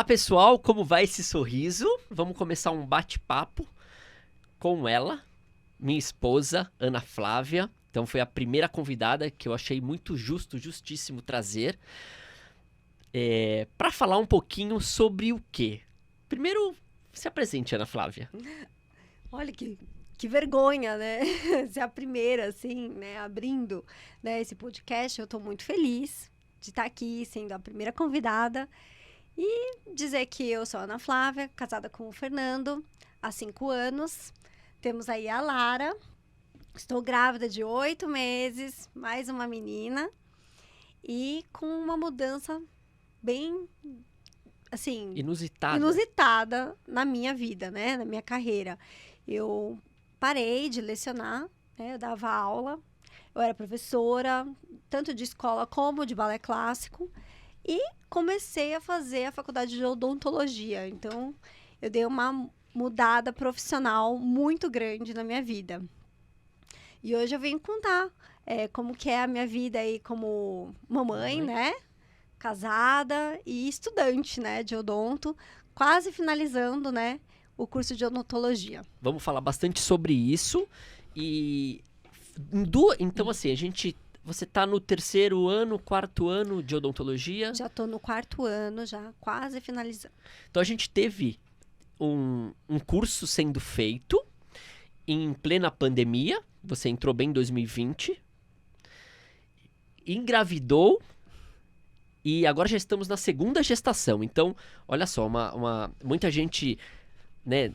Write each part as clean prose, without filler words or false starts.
Olá pessoal, como vai esse sorriso? Vamos começar um bate-papo com ela, minha esposa, Ana Flávia. Então foi a primeira convidada que eu achei muito justíssimo trazer. Para falar um pouquinho sobre o quê? Primeiro, se apresente, Ana Flávia. Olha que vergonha, né? Ser a primeira, assim, né? Abrindo, né, esse podcast. Eu tô muito feliz de estar aqui, sendo a primeira convidada. E dizer que eu sou a Ana Flávia, casada com o Fernando, há 5 anos. Temos aí a Lara. Estou grávida de 8 meses, mais uma menina. E com uma mudança bem, assim, inusitada na minha vida, né? Na minha carreira. Eu parei de lecionar, né? Eu dava aula, eu era professora, tanto de escola como de balé clássico, e comecei a fazer a faculdade de odontologia. Então, eu dei uma mudada profissional muito grande na minha vida. E hoje eu vim contar como que é a minha vida aí como mamãe, né? Casada e estudante, né? De odonto, quase finalizando, né? O curso de odontologia. Vamos falar bastante sobre isso. E então, assim, você tá no 3º ano, 4º ano de odontologia? Já tô no 4º ano, já quase finalizando. Então a gente teve um curso sendo feito em plena pandemia. Você entrou bem em 2020. Engravidou. E agora já estamos na 2ª gestação. Então, olha só, muita gente, né,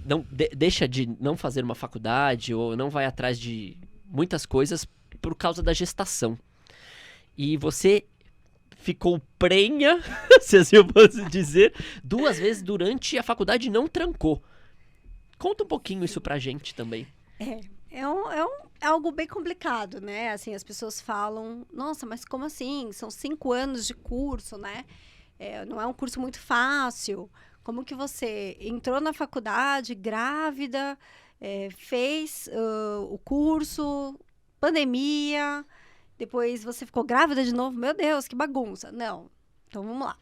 deixa de não fazer uma faculdade ou não vai atrás de muitas coisas por causa da gestação. E você ficou prenha, se assim eu posso dizer, 2 vezes durante a faculdade e não trancou. Conta um pouquinho isso pra gente também. É algo bem complicado, né? Assim, as pessoas falam, nossa, mas como assim? São 5 anos de curso, né? Não é um curso muito fácil. Como que você entrou na faculdade grávida, fez o curso, pandemia, depois você ficou grávida de novo? Meu Deus, que bagunça. Não, então vamos lá.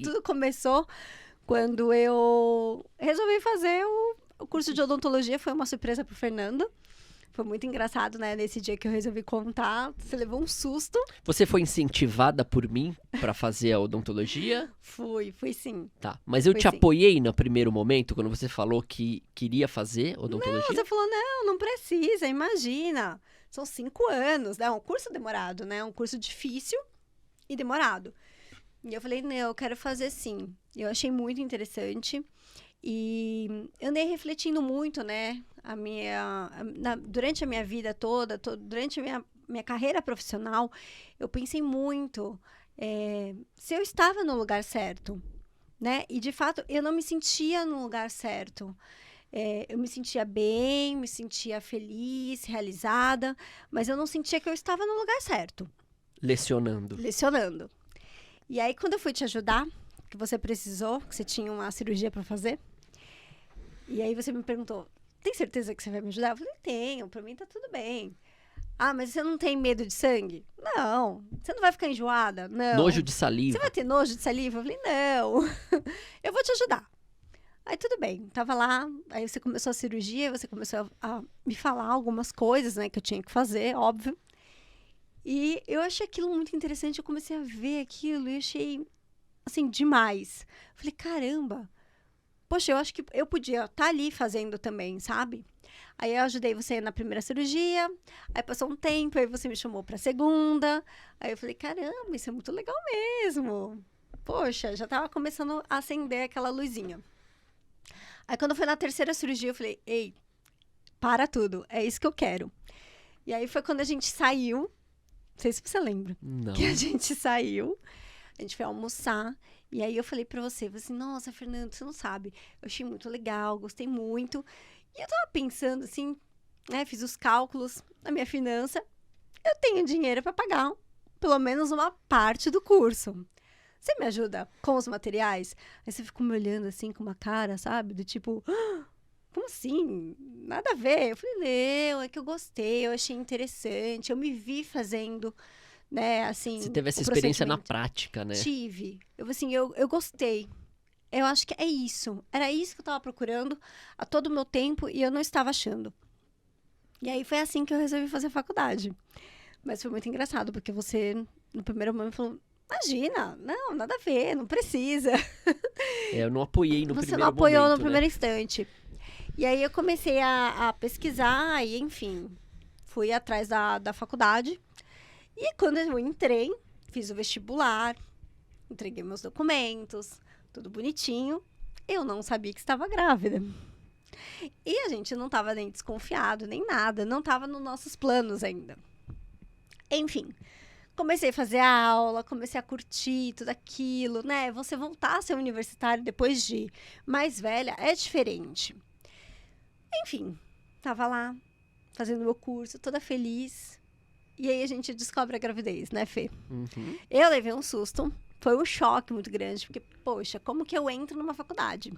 Tudo começou quando eu resolvi fazer o curso de odontologia. Foi uma surpresa pro Fernando. Foi muito engraçado, né? Nesse dia que eu resolvi contar, você levou um susto. Você foi incentivada por mim pra fazer a odontologia? Fui sim. Tá, mas eu te apoiei no primeiro momento, quando você falou que queria fazer odontologia? Não, você falou, não precisa, imagina. São 5 anos, né? É um curso demorado, né? É um curso difícil e demorado. E eu falei, não, eu quero fazer sim. Eu achei muito interessante. E andei refletindo muito, né? Durante a minha vida toda, durante a minha carreira profissional, eu pensei muito se eu estava no lugar certo, né? E, de fato, eu não me sentia no lugar certo. Eu me sentia bem, me sentia feliz, realizada, mas eu não sentia que eu estava no lugar certo. Lecionando. E aí, quando eu fui te ajudar, que você precisou, que você tinha uma cirurgia para fazer, e aí você me perguntou, tem certeza que você vai me ajudar? Eu falei, tenho, pra mim tá tudo bem. Ah, mas você não tem medo de sangue? Não. Você não vai ficar enjoada? Não. Nojo de saliva? Você vai ter nojo de saliva? Eu falei, não. Eu vou te ajudar. Aí tudo bem, tava lá, aí você começou a cirurgia, você começou a me falar algumas coisas, né, que eu tinha que fazer, óbvio. E eu achei aquilo muito interessante, eu comecei a ver aquilo e achei, assim, demais. Falei, caramba, poxa, eu acho que eu podia estar ali fazendo também, sabe? Aí eu ajudei você na primeira cirurgia, aí passou um tempo, aí você me chamou pra 2ª, aí eu falei, caramba, isso é muito legal mesmo. Poxa, já tava começando a acender aquela luzinha. Aí quando foi na 3ª cirurgia, eu falei, ei, para tudo, é isso que eu quero. E aí foi quando a gente saiu, não sei se você lembra, não. Que a gente saiu, a gente foi almoçar, e aí eu falei pra você, assim, nossa, Fernando, você não sabe, eu achei muito legal, gostei muito. E eu tava pensando assim, né, fiz os cálculos na minha finança, eu tenho dinheiro pra pagar pelo menos uma parte do curso. Você me ajuda com os materiais? Aí você ficou me olhando assim com uma cara, sabe? Do tipo, como assim? Nada a ver. Eu falei, não, é que eu gostei, eu achei interessante, eu me vi fazendo, né, assim. Você teve essa experiência na prática, né? Tive. Eu gostei. Eu acho que é isso. Era isso que eu estava procurando a todo o meu tempo e eu não estava achando. E aí foi assim que eu resolvi fazer faculdade. Mas foi muito engraçado, porque você, no primeiro momento, falou: imagina, não, nada a ver, não precisa. Eu não apoiei no Você não primeiro apoiou no momento, né? primeiro instante. E aí eu comecei a pesquisar e, enfim, fui atrás da faculdade. E quando eu entrei, fiz o vestibular, entreguei meus documentos, tudo bonitinho. Eu não sabia que estava grávida. E a gente não estava nem desconfiado, nem nada. Não estava nos nossos planos ainda. Enfim, comecei a fazer a aula, comecei a curtir tudo aquilo, né? Você voltar a ser universitário depois de mais velha é diferente. Enfim, tava lá, fazendo meu curso, toda feliz. E aí a gente descobre a gravidez, né, Fê? Uhum. Eu levei um susto, foi um choque muito grande, porque, poxa, como que eu entro numa faculdade?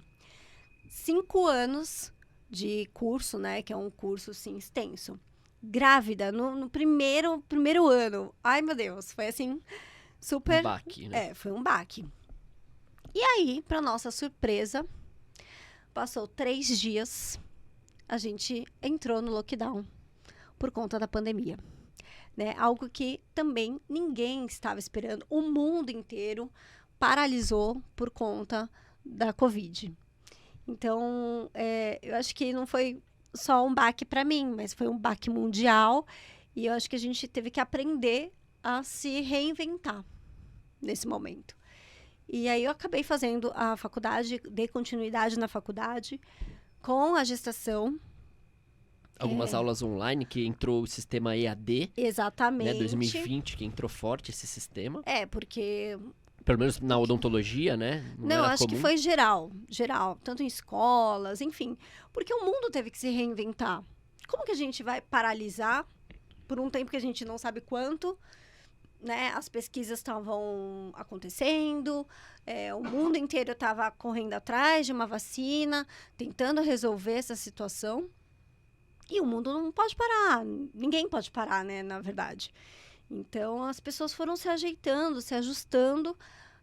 5 anos de curso, né, que é um curso, assim, extenso. Grávida, no primeiro ano. Ai, meu Deus, foi assim, Um super... baque, né? foi um baque. E aí, para nossa surpresa, passou 3 dias, a gente entrou no lockdown por conta da pandemia. Né? Algo que também ninguém estava esperando. O mundo inteiro paralisou por conta da Covid. Então, eu acho que não foi só um baque para mim, mas foi um baque mundial. E eu acho que a gente teve que aprender a se reinventar nesse momento. E aí eu acabei fazendo a faculdade, dei continuidade na faculdade com a gestação. Algumas aulas online, que entrou o sistema EAD, Exatamente. né? 2020, que entrou forte esse sistema. Porque... Pelo menos na odontologia, né? Não, era acho comum. que foi geral, tanto em escolas, enfim, porque o mundo teve que se reinventar. Como que a gente vai paralisar por um tempo que a gente não sabe quanto, né? As pesquisas estavam acontecendo, o mundo inteiro estava correndo atrás de uma vacina, tentando resolver essa situação. E o mundo não pode parar, ninguém pode parar, né, na verdade. Então, as pessoas foram se ajeitando, se ajustando.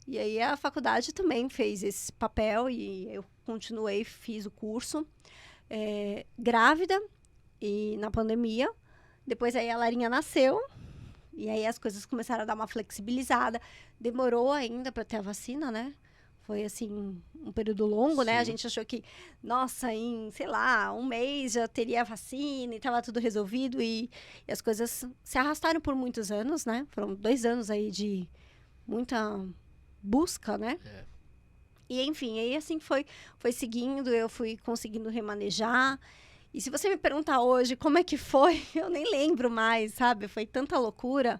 E aí, a faculdade também fez esse papel. E eu continuei, fiz o curso. Grávida e na pandemia. Depois, aí, a Larinha nasceu. E aí, as coisas começaram a dar uma flexibilizada. Demorou ainda para ter a vacina, né? Foi, assim, um período longo, né? A gente achou que, nossa, em, sei lá, um mês já teria a vacina e estava tudo resolvido. E as coisas se arrastaram por muitos anos, né? Foram 2 anos aí de muita busca, né? E, enfim, aí assim foi seguindo, eu fui conseguindo remanejar. E se você me perguntar hoje como é que foi, eu nem lembro mais, sabe? Foi tanta loucura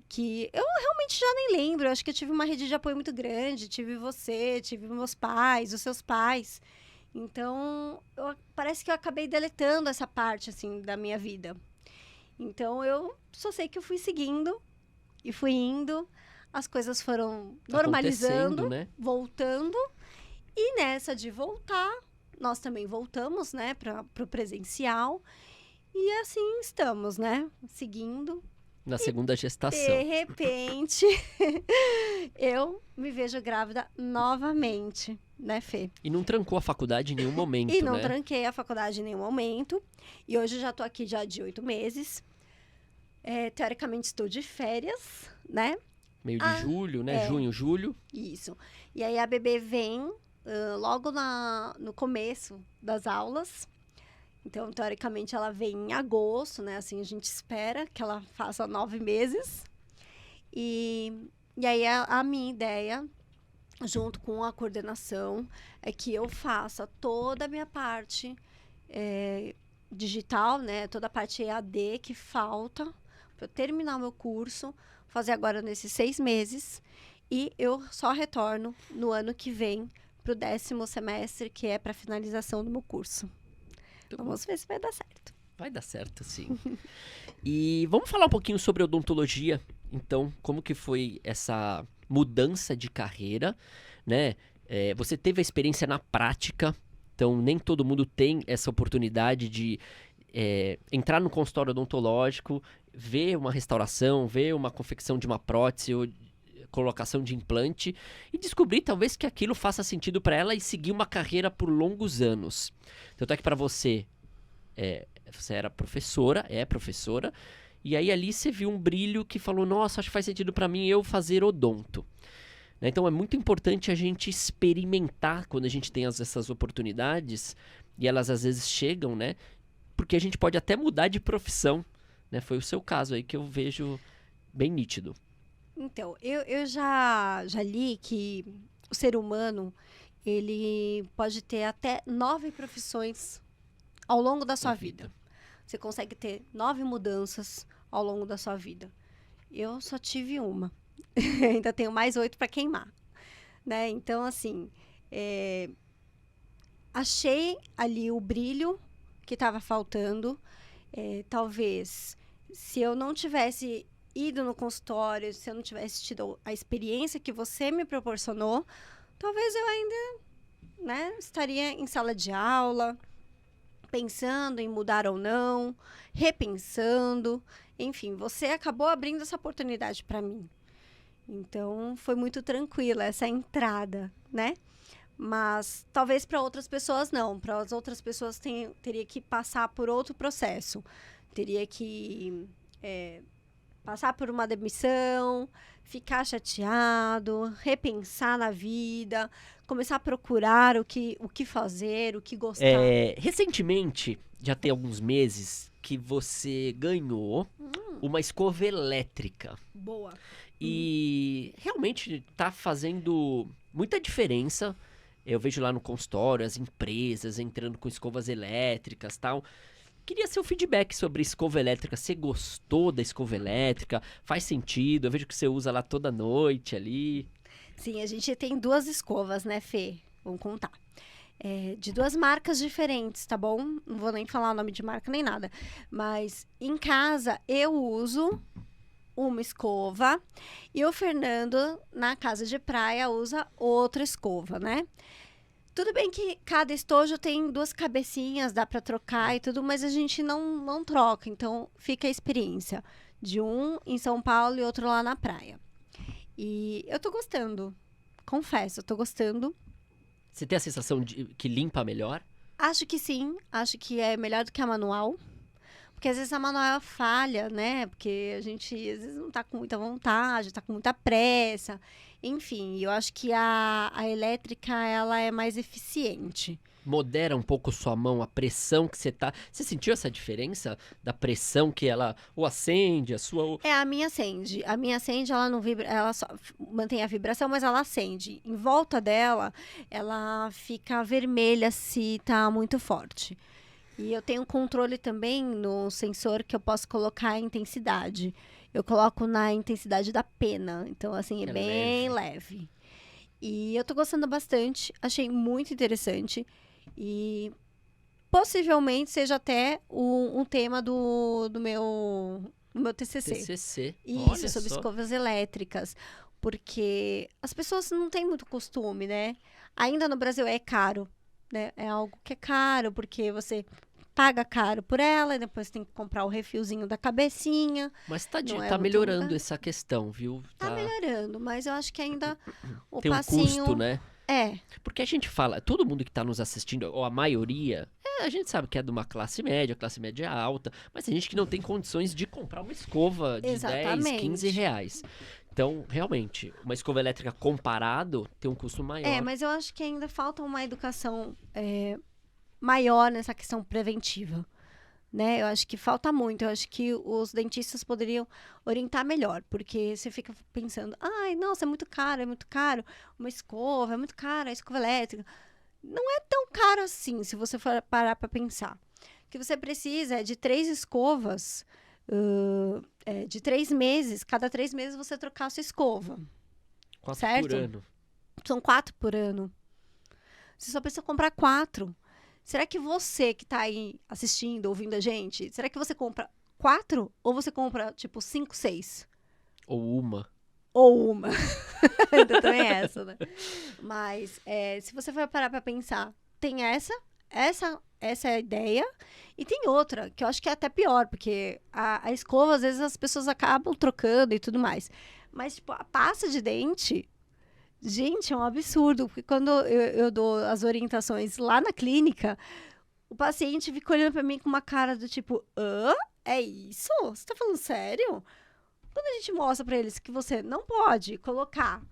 que eu realmente já nem lembro. Eu acho que eu tive uma rede de apoio muito grande. Tive você, tive meus pais, os seus pais. Então, parece que eu acabei deletando essa parte, assim, da minha vida. Então, eu só sei que eu fui seguindo e fui indo. As coisas foram normalizando, né? voltando. E nessa de voltar, nós também voltamos, né, para o presencial. E assim estamos, né, seguindo. Na segunda gestação. De repente, eu me vejo grávida novamente, né, Fê? E não trancou a faculdade em nenhum momento, E não né? tranquei a faculdade em nenhum momento. E hoje eu já tô aqui já de 8 meses. Teoricamente estou de férias, né? Meio de julho, né? Junho, julho. Isso. E aí a bebê vem logo no começo das aulas. Então, teoricamente, ela vem em agosto, né? Assim, a gente espera que ela faça 9 meses. E aí, a minha ideia, junto com a coordenação, é que eu faça toda a minha parte digital, né? Toda a parte EAD que falta para eu terminar o meu curso, fazer agora nesses 6 meses. E eu só retorno no ano que vem para o 10º semestre, que é para finalização do meu curso. Vamos ver se vai dar certo. Vai dar certo, sim. E vamos falar um pouquinho sobre odontologia. Então, como que foi essa mudança de carreira, né? Você teve a experiência na prática, então nem todo mundo tem essa oportunidade de entrar no consultório odontológico, ver uma restauração, ver uma confecção de uma prótese, ou colocação de implante e descobrir talvez que aquilo faça sentido para ela e seguir uma carreira por longos anos. Então, tô aqui para você. Você era professora, é professora, e aí ali você viu um brilho que falou, nossa, acho que faz sentido para mim eu fazer odonto. Né? Então é muito importante a gente experimentar quando a gente tem essas oportunidades, e elas às vezes chegam, né? Porque a gente pode até mudar de profissão, né? Foi o seu caso aí que eu vejo bem nítido. Então, eu já li que o ser humano, ele pode ter até 9 profissões ao longo da sua vida. Você consegue ter 9 mudanças ao longo da sua vida. Eu só tive uma. Ainda tenho mais 8 para queimar. Né? Então, assim, achei ali o brilho que estava faltando. Talvez, se eu não tivesse ido no consultório, se eu não tivesse tido a experiência que você me proporcionou, talvez eu ainda, né, estaria em sala de aula, pensando em mudar ou não, repensando. Enfim, você acabou abrindo essa oportunidade para mim. Então, foi muito tranquila essa entrada, né? Mas talvez para outras pessoas não. Para as outras pessoas teria que passar por outro processo. Teria que passar por uma demissão, ficar chateado, repensar na vida, começar a procurar o que fazer, o que gostar. Recentemente, já tem alguns meses, que você ganhou uma escova elétrica. Boa. E realmente tá fazendo muita diferença. Eu vejo lá no consultório as empresas entrando com escovas elétricas e tal. Queria seu feedback sobre escova elétrica. Você gostou da escova elétrica? Faz sentido? Eu vejo que você usa lá toda noite ali. Sim, a gente tem 2 escovas, né, Fê? Vamos contar. De 2 marcas diferentes, tá bom? Não vou nem falar o nome de marca nem nada. Mas em casa eu uso uma escova e o Fernando, na casa de praia, usa outra escova, né? Tudo bem que cada estojo tem 2 cabecinhas, dá para trocar e tudo, mas a gente não troca. Então, fica a experiência de um em São Paulo e outro lá na praia. E eu tô gostando. Confesso, eu tô gostando. Você tem a sensação de que limpa melhor? Acho que sim. Acho que é melhor do que a manual. Porque às vezes a manual falha, né? Porque a gente às vezes não tá com muita vontade, tá com muita pressa. Enfim, eu acho que a elétrica, ela é mais eficiente. Modera um pouco sua mão, a pressão que você tá... Você sentiu essa diferença da pressão que ela ou acende, a sua... A minha acende. A minha acende, ela não vibra, ela só mantém a vibração, mas ela acende. Em volta dela, ela fica vermelha se tá muito forte. E eu tenho um controle também no sensor que eu posso colocar a intensidade. Eu coloco na intensidade da pena. Então, assim, é bem leve. E eu tô gostando bastante. Achei muito interessante. E possivelmente seja até um tema do meu TCC. TCC. Isso, sobre escovas elétricas. Porque as pessoas não têm muito costume, né? Ainda no Brasil é caro. Né? É algo que é caro, porque você paga caro por ela, e depois tem que comprar o refilzinho da cabecinha. Mas tá melhorando essa questão, viu? Tá melhorando, mas eu acho que ainda o tem passinho... um custo, né? Porque a gente fala, todo mundo que tá nos assistindo, ou a maioria, a gente sabe que é de uma classe média alta, mas tem gente que não tem condições de comprar uma escova de Exatamente. 10, 15 reais. Então, realmente, uma escova elétrica comparado tem um custo maior. Mas eu acho que ainda falta uma educação maior nessa questão preventiva, né? Eu acho que falta muito. Eu acho que os dentistas poderiam orientar melhor, porque você fica pensando, ai, nossa, é muito caro uma escova, é muito cara a escova elétrica. Não é tão caro assim, se você for parar para pensar. O que você precisa é de 3 escovas... de 3 meses, cada 3 meses você trocar a sua escova. 4 certo? por ano. São 4 por ano. Você só precisa comprar 4. Será que você que tá aí assistindo, ouvindo a gente, será que você compra 4? Ou você compra, tipo, 5, 6? Ou uma. Ainda também é essa, né? Mas, se você for parar pra pensar, tem essa, essa é a ideia. E tem outra, que eu acho que é até pior, porque a escova, às vezes, as pessoas acabam trocando e tudo mais. Mas, tipo, a pasta de dente, gente, é um absurdo. Porque quando eu dou as orientações lá na clínica, o paciente fica olhando pra mim com uma cara do tipo, é isso? Você tá falando sério? Quando a gente mostra pra eles que você não pode colocar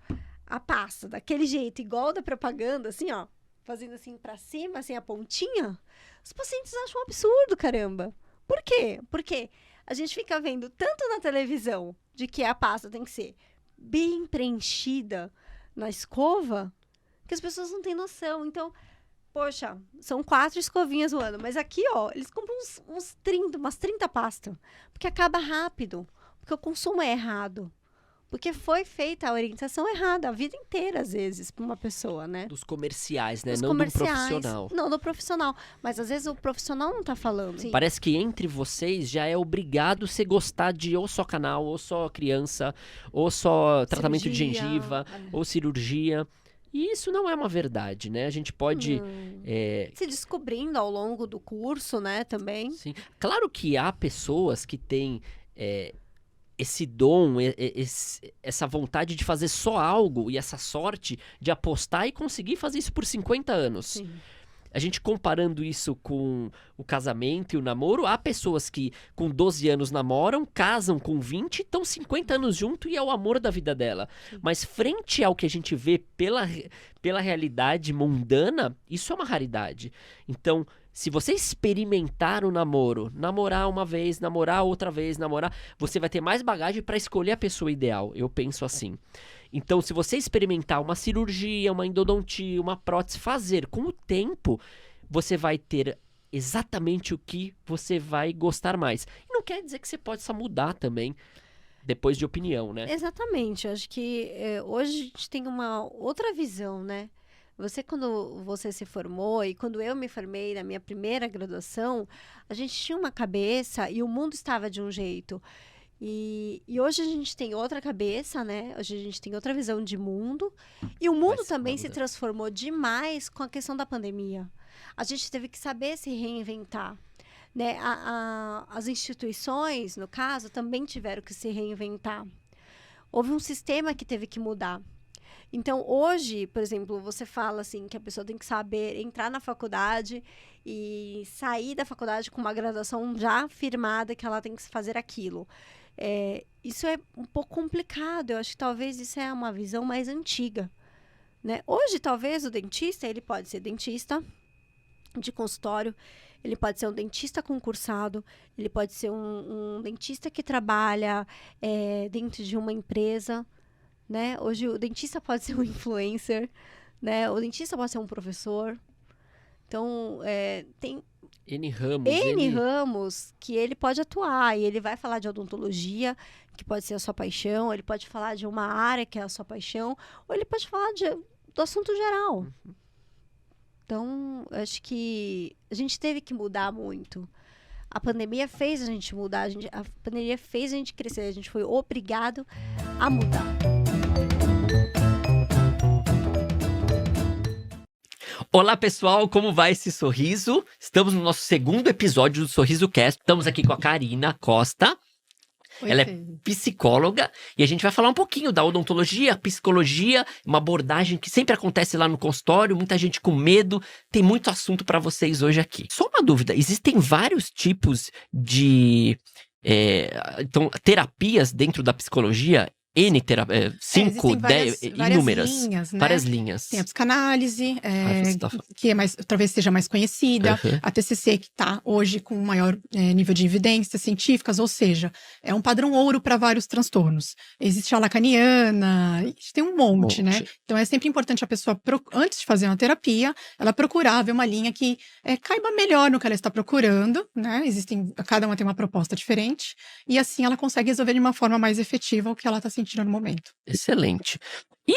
a pasta daquele jeito, igual da propaganda, assim, ó, fazendo assim pra cima, assim, a pontinha, os pacientes acham um absurdo, caramba. Por quê? Porque a gente fica vendo tanto na televisão de que a pasta tem que ser bem preenchida na escova, que as pessoas não têm noção. Então, poxa, são 4 escovinhas no ano, mas aqui, ó, eles compram umas 30 pastas, porque acaba rápido, porque o consumo é errado. Porque foi feita a orientação errada a vida inteira, às vezes, para uma pessoa, né? Dos comerciais, né? Dos Não comerciais, do profissional. Não, do profissional. Mas às vezes o profissional não tá falando. Sim. Parece que entre vocês já é obrigado você gostar de ou só canal, ou só criança, ou só tratamento de gengiva, ou cirurgia. E isso não é uma verdade, né? A gente pode... se descobrindo ao longo do curso, né, também. Sim. Claro que há pessoas que têm esse dom, essa vontade de fazer só algo e essa sorte de apostar e conseguir fazer isso por 50 anos. Sim. A gente comparando isso com o casamento e o namoro, há pessoas que com 12 anos namoram, casam com 20, estão 50 anos junto e é o amor da vida dela. Sim. Mas frente ao que a gente vê pela realidade mundana, isso é uma raridade. Então, se você experimentar o namoro, namorar uma vez, namorar outra vez, você vai ter mais bagagem para escolher a pessoa ideal. Eu penso assim. Então, se você experimentar uma cirurgia, uma endodontia, uma prótese, fazer com o tempo, você vai ter exatamente o que você vai gostar mais. E não quer dizer que você possa mudar também depois de opinião, né? Exatamente. Eu acho que hoje a gente tem uma outra visão, né? Quando você se formou e quando eu me formei na minha primeira graduação, a gente tinha uma cabeça e o mundo estava de um jeito. E hoje a gente tem outra cabeça, né? Hoje a gente tem outra visão de mundo. E o mundo também se transformou demais com a questão da pandemia. A gente teve que saber se reinventar, né? As instituições, no caso, também tiveram que se reinventar. Houve um sistema que teve que mudar. Então, hoje, por exemplo, você fala assim que a pessoa tem que saber entrar na faculdade e sair da faculdade com uma graduação já firmada que ela tem que fazer aquilo. Isso é um pouco complicado. Eu acho que talvez isso é uma visão mais antiga, né? Hoje, talvez, o dentista, ele pode ser dentista de consultório, ele pode ser um dentista concursado, ele pode ser um dentista que trabalha dentro de uma empresa, né? Hoje o dentista pode ser um influencer, né? O dentista pode ser um professor. Então, tem N ramos. N ramos que ele pode atuar. E ele vai falar de odontologia, que pode ser a sua paixão. Ele pode falar de uma área que é a sua paixão. Ou ele pode falar do assunto geral. Uhum. Então, acho que a gente teve que mudar muito. A pandemia fez a gente mudar. A pandemia fez a gente crescer. A gente foi obrigado a mudar. Olá pessoal, como vai esse sorriso? Estamos no nosso segundo episódio do Sorriso Cast. Estamos aqui com a Karina Costa. Oi, ela Fê. é psicóloga e a gente vai falar um pouquinho da odontologia, psicologia, uma abordagem que sempre acontece lá no consultório, muita gente com medo. Tem muito assunto para vocês hoje aqui. Só uma dúvida, existem vários tipos de terapias dentro da psicologia? 5, 10, inúmeras. Linhas, né? Várias linhas. Tem a psicanálise, você tá falando. que talvez seja mais conhecida. Uhum. A TCC, que está hoje com um maior nível de evidências científicas, ou seja, é um padrão ouro para vários transtornos. Existe a lacaniana, tem um monte, né? Então é sempre importante a pessoa, antes de fazer uma terapia, ela procurar ver uma linha que caiba melhor no que ela está procurando, né? Cada uma tem uma proposta diferente, e assim ela consegue resolver de uma forma mais efetiva o que ela está sentindo no momento. Excelente. E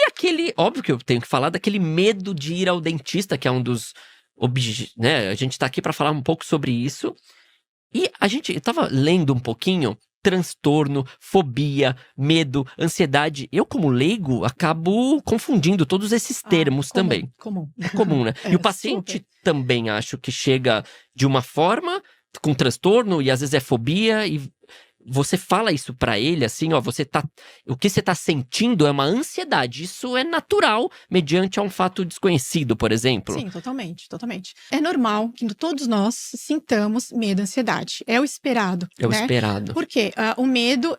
óbvio que eu tenho que falar daquele medo de ir ao dentista, que é um dos né? A gente tá aqui para falar um pouco sobre isso. E eu tava lendo um pouquinho transtorno, fobia, medo, ansiedade. Eu, como leigo, acabo confundindo todos esses termos também. Comum. É comum, né? E o paciente também, acho que chega de uma forma, com transtorno, e às vezes é fobia, e você fala isso pra ele, assim, ó, o que você tá sentindo é uma ansiedade. Isso é natural, mediante a um fato desconhecido, por exemplo. Sim, totalmente. É normal que todos nós sintamos medo e ansiedade. É o esperado. É o esperado. Porque o medo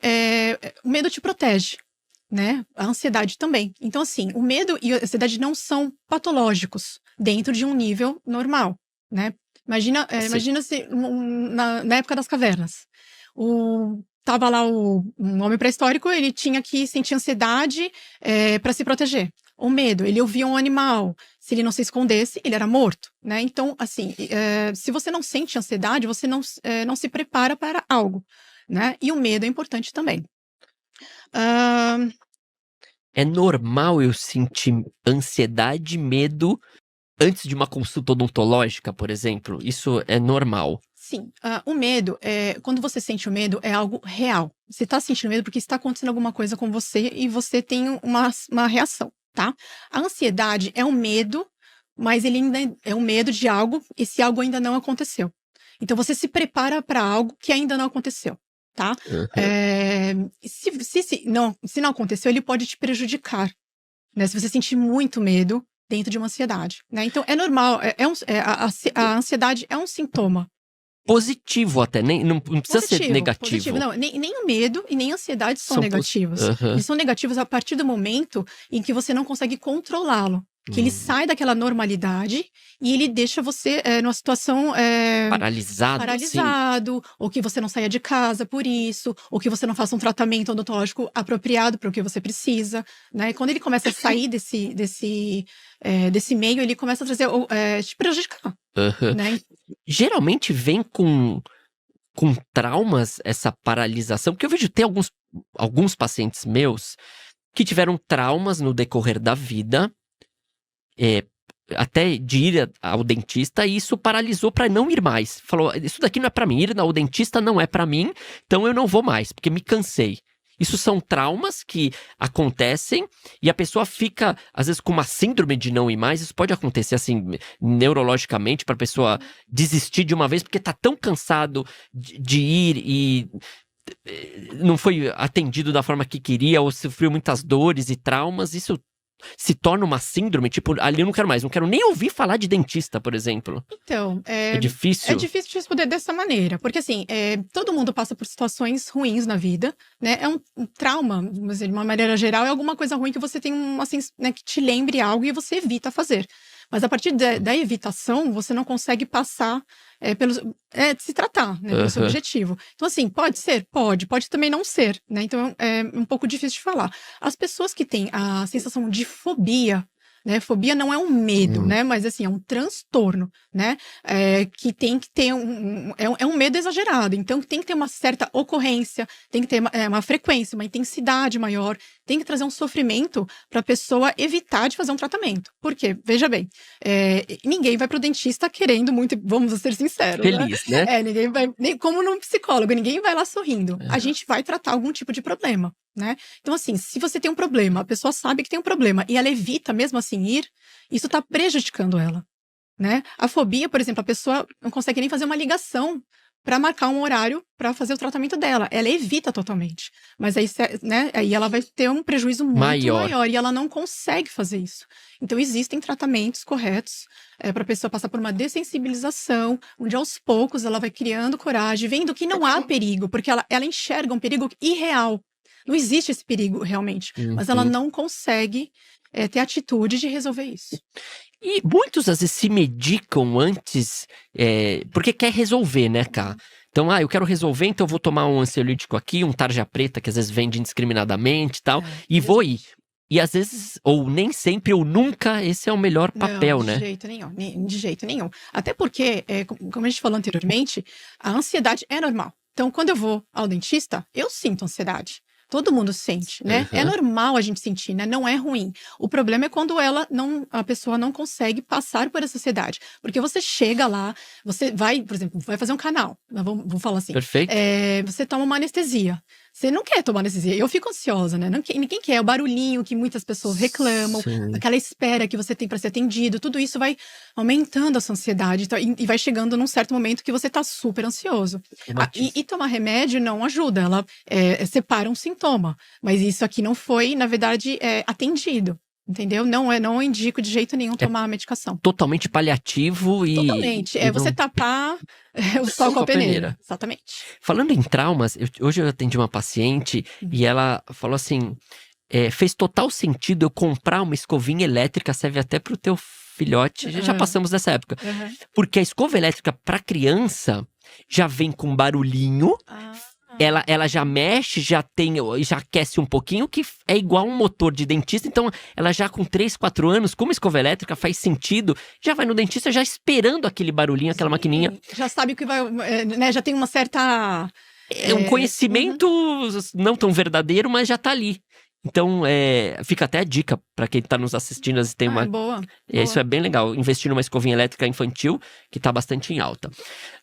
te protege, né? A ansiedade também. Então, assim, o medo e a ansiedade não são patológicos dentro de um nível normal, né? Imagina se na época das cavernas. Tava lá um homem pré-histórico, ele tinha que sentir ansiedade para se proteger. O medo, ele ouvia um animal. Se ele não se escondesse, ele era morto, né? Então, assim, se você não sente ansiedade, você não se prepara para algo, né? E o medo é importante também. É normal eu sentir ansiedade, medo, antes de uma consulta odontológica, por exemplo? Isso é normal? Sim, o medo, quando você sente o medo, é algo real. Você está sentindo medo porque está acontecendo alguma coisa com você e você tem uma reação, tá? A ansiedade é um medo, mas ele ainda é um medo de algo, esse algo ainda não aconteceu. Então você se prepara para algo que ainda não aconteceu, tá? Uhum. Se não aconteceu, ele pode te prejudicar, né? Se você sentir muito medo dentro de uma ansiedade, né? Então é normal, a ansiedade é um sintoma. Positivo até, não precisa ser negativo. Positivo. Não, nem o medo e nem a ansiedade são negativos. Eles são negativos a partir do momento em que você não consegue controlá-lo. Que ele sai daquela normalidade e ele deixa você numa situação paralisado, ou que você não saia de casa por isso, ou que você não faça um tratamento odontológico apropriado para o que você precisa, né? E quando ele começa a sair desse meio, ele começa a trazer te prejudicar. Né? Geralmente vem com traumas essa paralisação, porque eu vejo ter alguns pacientes meus que tiveram traumas no decorrer da vida, até de ir ao dentista, e isso paralisou para não ir mais. Falou, isso daqui não é para mim, ir ao dentista não é para mim, então eu não vou mais, porque me cansei. Isso são traumas que acontecem e a pessoa fica, às vezes, com uma síndrome de não ir mais. Isso pode acontecer, assim, neurologicamente, para a pessoa desistir de uma vez, porque tá tão cansado de ir e não foi atendido da forma que queria, ou sofreu muitas dores e traumas. Isso se torna uma síndrome, tipo, ali eu não quero nem ouvir falar de dentista, por exemplo. Então, é difícil. É difícil de responder dessa maneira, porque assim, todo mundo passa por situações ruins na vida, né? É um trauma, de uma maneira geral, é alguma coisa ruim que você tem assim, né, que te lembre algo e você evita fazer. Mas a partir da evitação, você não consegue passar se tratar, né, pelo seu objetivo. Então, assim, pode ser? Pode também não ser, né? Então, é um pouco difícil de falar. As pessoas que têm a sensação de fobia, né? Fobia não é um medo, né? Mas, assim, é um transtorno, né? Que tem que ter um medo exagerado. Então, tem que ter uma certa ocorrência, tem que ter uma frequência, uma intensidade maior, tem que trazer um sofrimento para a pessoa evitar de fazer um tratamento. Por quê? Veja bem, ninguém vai para o dentista querendo muito, vamos ser sinceros, feliz, né? Ninguém vai, como num psicólogo, ninguém vai lá sorrindo. A gente vai tratar algum tipo de problema, né? Então, assim, se você tem um problema, a pessoa sabe que tem um problema e ela evita mesmo assim ir, isso está prejudicando ela, né? A fobia, por exemplo, a pessoa não consegue nem fazer uma ligação para marcar um horário para fazer o tratamento dela. Ela evita totalmente. Mas aí, né, aí ela vai ter um prejuízo muito maior e ela não consegue fazer isso. Então, existem tratamentos corretos para a pessoa passar por uma dessensibilização, onde aos poucos ela vai criando coragem, vendo que não há perigo, porque ela enxerga um perigo irreal. Não existe esse perigo realmente, mas ela não consegue ter atitude de resolver isso. E muitos, às vezes, se medicam antes, porque quer resolver, né, Ká? Então, eu quero resolver, então eu vou tomar um ansiolítico aqui, um tarja preta, que às vezes vende indiscriminadamente e tal, e vou ir. E às vezes, ou nem sempre, ou nunca, esse é o melhor papel, né? De jeito nenhum. Até porque, como a gente falou anteriormente, a ansiedade é normal. Então, quando eu vou ao dentista, eu sinto ansiedade. Todo mundo sente, né? É normal a gente sentir, né? Não é ruim. O problema é quando a pessoa não consegue passar por essa ansiedade. Porque você chega lá, você vai, por exemplo, vai fazer um canal. Vou falar assim. Perfeito. Você toma uma anestesia. Você não quer tomar anestesia. Eu fico ansiosa, né? Ninguém quer. O barulhinho que muitas pessoas reclamam, aquela espera que você tem para ser atendido, tudo isso vai aumentando a sua ansiedade e vai chegando num certo momento que você tá super ansioso. E tomar remédio não ajuda. Ela separa um sintoma. Mas isso aqui não foi, na verdade, atendido. Entendeu? Não indico de jeito nenhum tomar a medicação. Totalmente paliativo e... Totalmente. Você tapar o sol com a peneira. Exatamente. Falando em traumas, hoje eu atendi uma paciente e ela falou assim, fez total sentido eu comprar uma escovinha elétrica, serve até pro teu filhote, já passamos dessa época. Porque a escova elétrica pra criança já vem com barulhinho, ela já mexe, já aquece um pouquinho, que é igual um motor de dentista. Então, ela já com 3, 4 anos, com uma escova elétrica, faz sentido. Já vai no dentista já esperando aquele barulhinho, aquela maquininha. Já sabe que vai, né? Já tem uma certa... É um conhecimento não tão verdadeiro, mas já tá ali. Então, fica até a dica pra quem tá nos assistindo. Tem boa. Isso é bem legal. Investir numa escovinha elétrica infantil, que tá bastante em alta.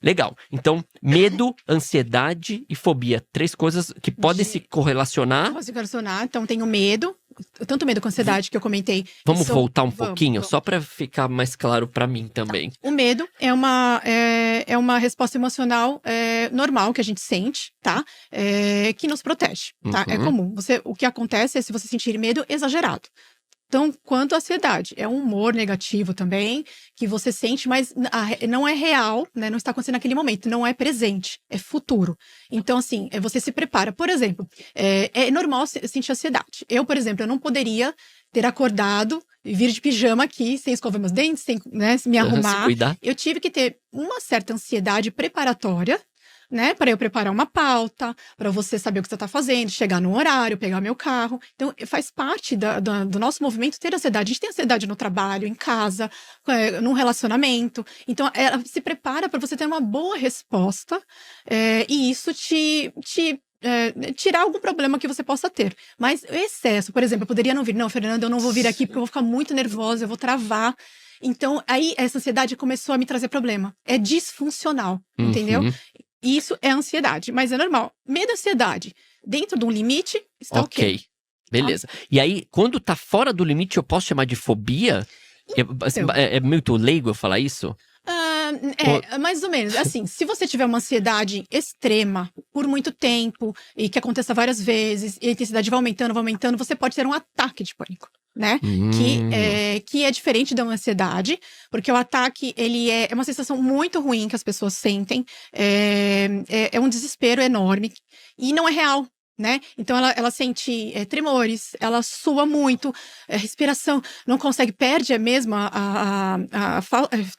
Legal. Então, medo, ansiedade e fobia. 3 coisas que podem se correlacionar. Pode se correlacionar. Então, tem o medo. Tanto medo quanto ansiedade que eu comentei. Vamos voltar um pouquinho, só pra ficar mais claro pra mim também. Tá. O medo é uma resposta emocional normal que a gente sente, tá? Que nos protege, tá? É comum. O que acontece é se você sentir medo exagerado. Então, quanto à ansiedade, é um humor negativo também, que você sente, mas não é real, né? Não está acontecendo naquele momento, não é presente, é futuro. Então, assim, você se prepara. Por exemplo, é normal sentir ansiedade. Eu, por exemplo, eu não poderia ter acordado e vir de pijama aqui, sem escovar meus dentes, sem, né, me arrumar. Se cuidar. Eu tive que ter uma certa ansiedade preparatória, né, para eu preparar uma pauta, para você saber o que você está fazendo, chegar no horário, pegar meu carro. Então, faz parte do nosso movimento ter ansiedade. A gente tem ansiedade no trabalho, em casa, num relacionamento. Então, ela se prepara para você ter uma boa resposta e isso tirar algum problema que você possa ter. Mas o excesso, por exemplo, eu poderia não vir. Não, Fernanda, eu não vou vir aqui porque eu vou ficar muito nervosa, eu vou travar. Então, aí essa ansiedade começou a me trazer problema. É disfuncional, entendeu? Isso é ansiedade, mas é normal. Medo e ansiedade, dentro de um limite, está ok. Beleza. E aí, quando tá fora do limite, eu posso chamar de fobia? É muito leigo eu falar isso? Mais ou menos. Assim, se você tiver uma ansiedade extrema por muito tempo e que aconteça várias vezes e a intensidade vai aumentando, você pode ter um ataque de pânico, né? Que é diferente da ansiedade, porque o ataque, ele é uma sensação muito ruim que as pessoas sentem, é um desespero enorme e não é real. Né? Então ela sente tremores, ela sua muito, respiração não consegue, perde mesmo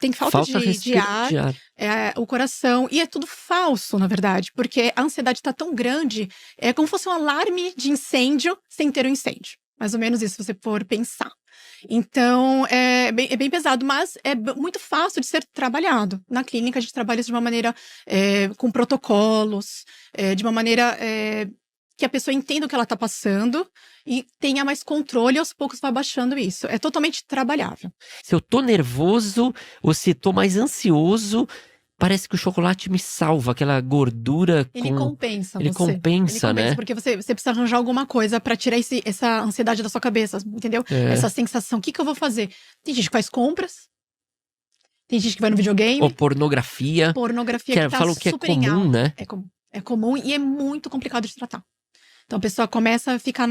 tem falta de ar. O coração, e é tudo falso, na verdade, porque a ansiedade está tão grande, é como se fosse um alarme de incêndio sem ter um incêndio. Mais ou menos isso, se você for pensar. Então, é bem pesado, mas é muito fácil de ser trabalhado. Na clínica, a gente trabalha isso de uma maneira com protocolos, de uma maneira que a pessoa entenda o que ela está passando e tenha mais controle, e aos poucos vai baixando isso. É totalmente trabalhável. Se eu tô nervoso ou se tô mais ansioso, parece que o chocolate me salva, aquela gordura. Ele compensa, né? Ele compensa, porque você precisa arranjar alguma coisa pra tirar essa ansiedade da sua cabeça, entendeu? Essa sensação. O que eu vou fazer? Tem gente que faz compras. Tem gente que vai no videogame. Ou pornografia. Pornografia que tá falam que super é comum, em alta. né? É comum e é muito complicado de tratar. Então a pessoa começa a ficar,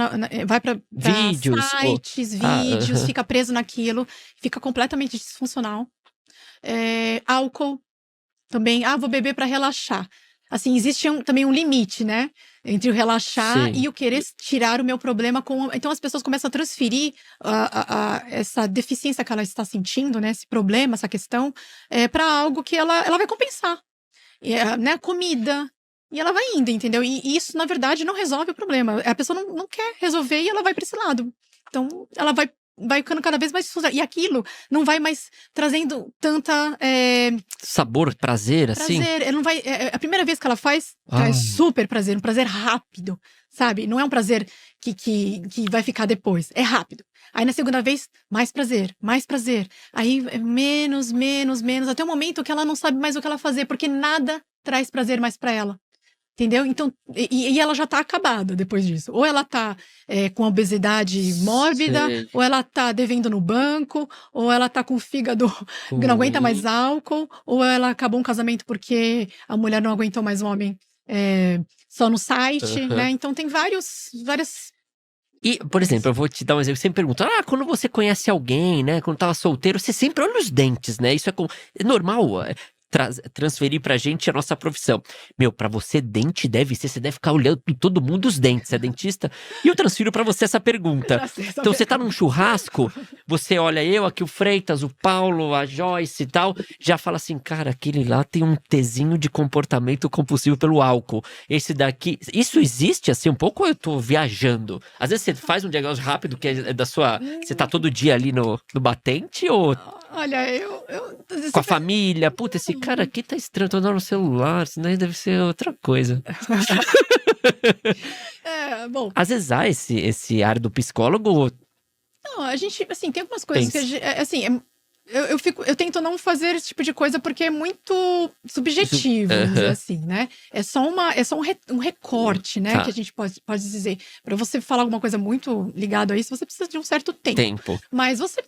vai para sites, vídeos, fica preso naquilo, fica completamente disfuncional. Álcool também, vou beber para relaxar. Assim, existe também um limite, né? Entre o relaxar e o querer tirar o meu problema. Então as pessoas começam a transferir essa deficiência que ela está sentindo, né? Esse problema, essa questão, para algo que ela vai compensar. Né? Comida. E ela vai indo, entendeu? E isso, na verdade, não resolve o problema. A pessoa não quer resolver e ela vai para esse lado. Então, ela vai vai ficando cada vez mais difusão. E aquilo não vai mais trazendo tanta Sabor, prazer, assim? prazer. Ele não vai, a primeira vez que ela faz, traz super prazer, um prazer rápido, sabe? Não é um prazer que vai ficar depois, é rápido. Aí na segunda vez, mais prazer, mais prazer. Aí menos, menos, menos, até o momento que ela não sabe mais o que ela fazer, porque nada traz prazer mais pra ela. Entendeu? Então, e ela já tá acabada depois disso. Ou ela tá com obesidade mórbida, Sei. ou ela tá devendo no banco, ou ela tá com o fígado que não aguenta mais álcool, ou ela acabou um casamento porque a mulher não aguentou mais o homem só no site, né? Então tem várias. E, por exemplo, eu vou te dar um exemplo. Eu sempre pergunto, quando você conhece alguém, né? Quando tava solteiro, você sempre olha os dentes, né? Isso é normal. Transferir pra gente a nossa profissão. Meu, pra você, dente deve ser, você deve ficar olhando em todo mundo os dentes, você é dentista? E eu transfiro pra você essa pergunta. Então, você tá num churrasco, você olha eu, aqui o Freitas, o Paulo, a Joyce e tal, já fala assim, cara, aquele lá tem um Tzinho de comportamento compulsivo pelo álcool. Esse daqui, isso existe assim um pouco ou eu tô viajando? Às vezes você faz um diagnóstico rápido que é da sua, você tá todo dia ali no batente ou... Olha, com a família, puta, esse cara aqui tá estranho, tô andando no celular, senão deve ser outra coisa. Bom. Às vezes há esse ar do psicólogo. Não, a gente, assim, tem algumas coisas que a gente, assim, eu tento não fazer esse tipo de coisa porque é muito subjetivo, vamos dizer assim, né? É só um recorte, né? Tá. Que a gente pode dizer. Pra você falar alguma coisa muito ligada a isso, você precisa de um certo tempo. Mas você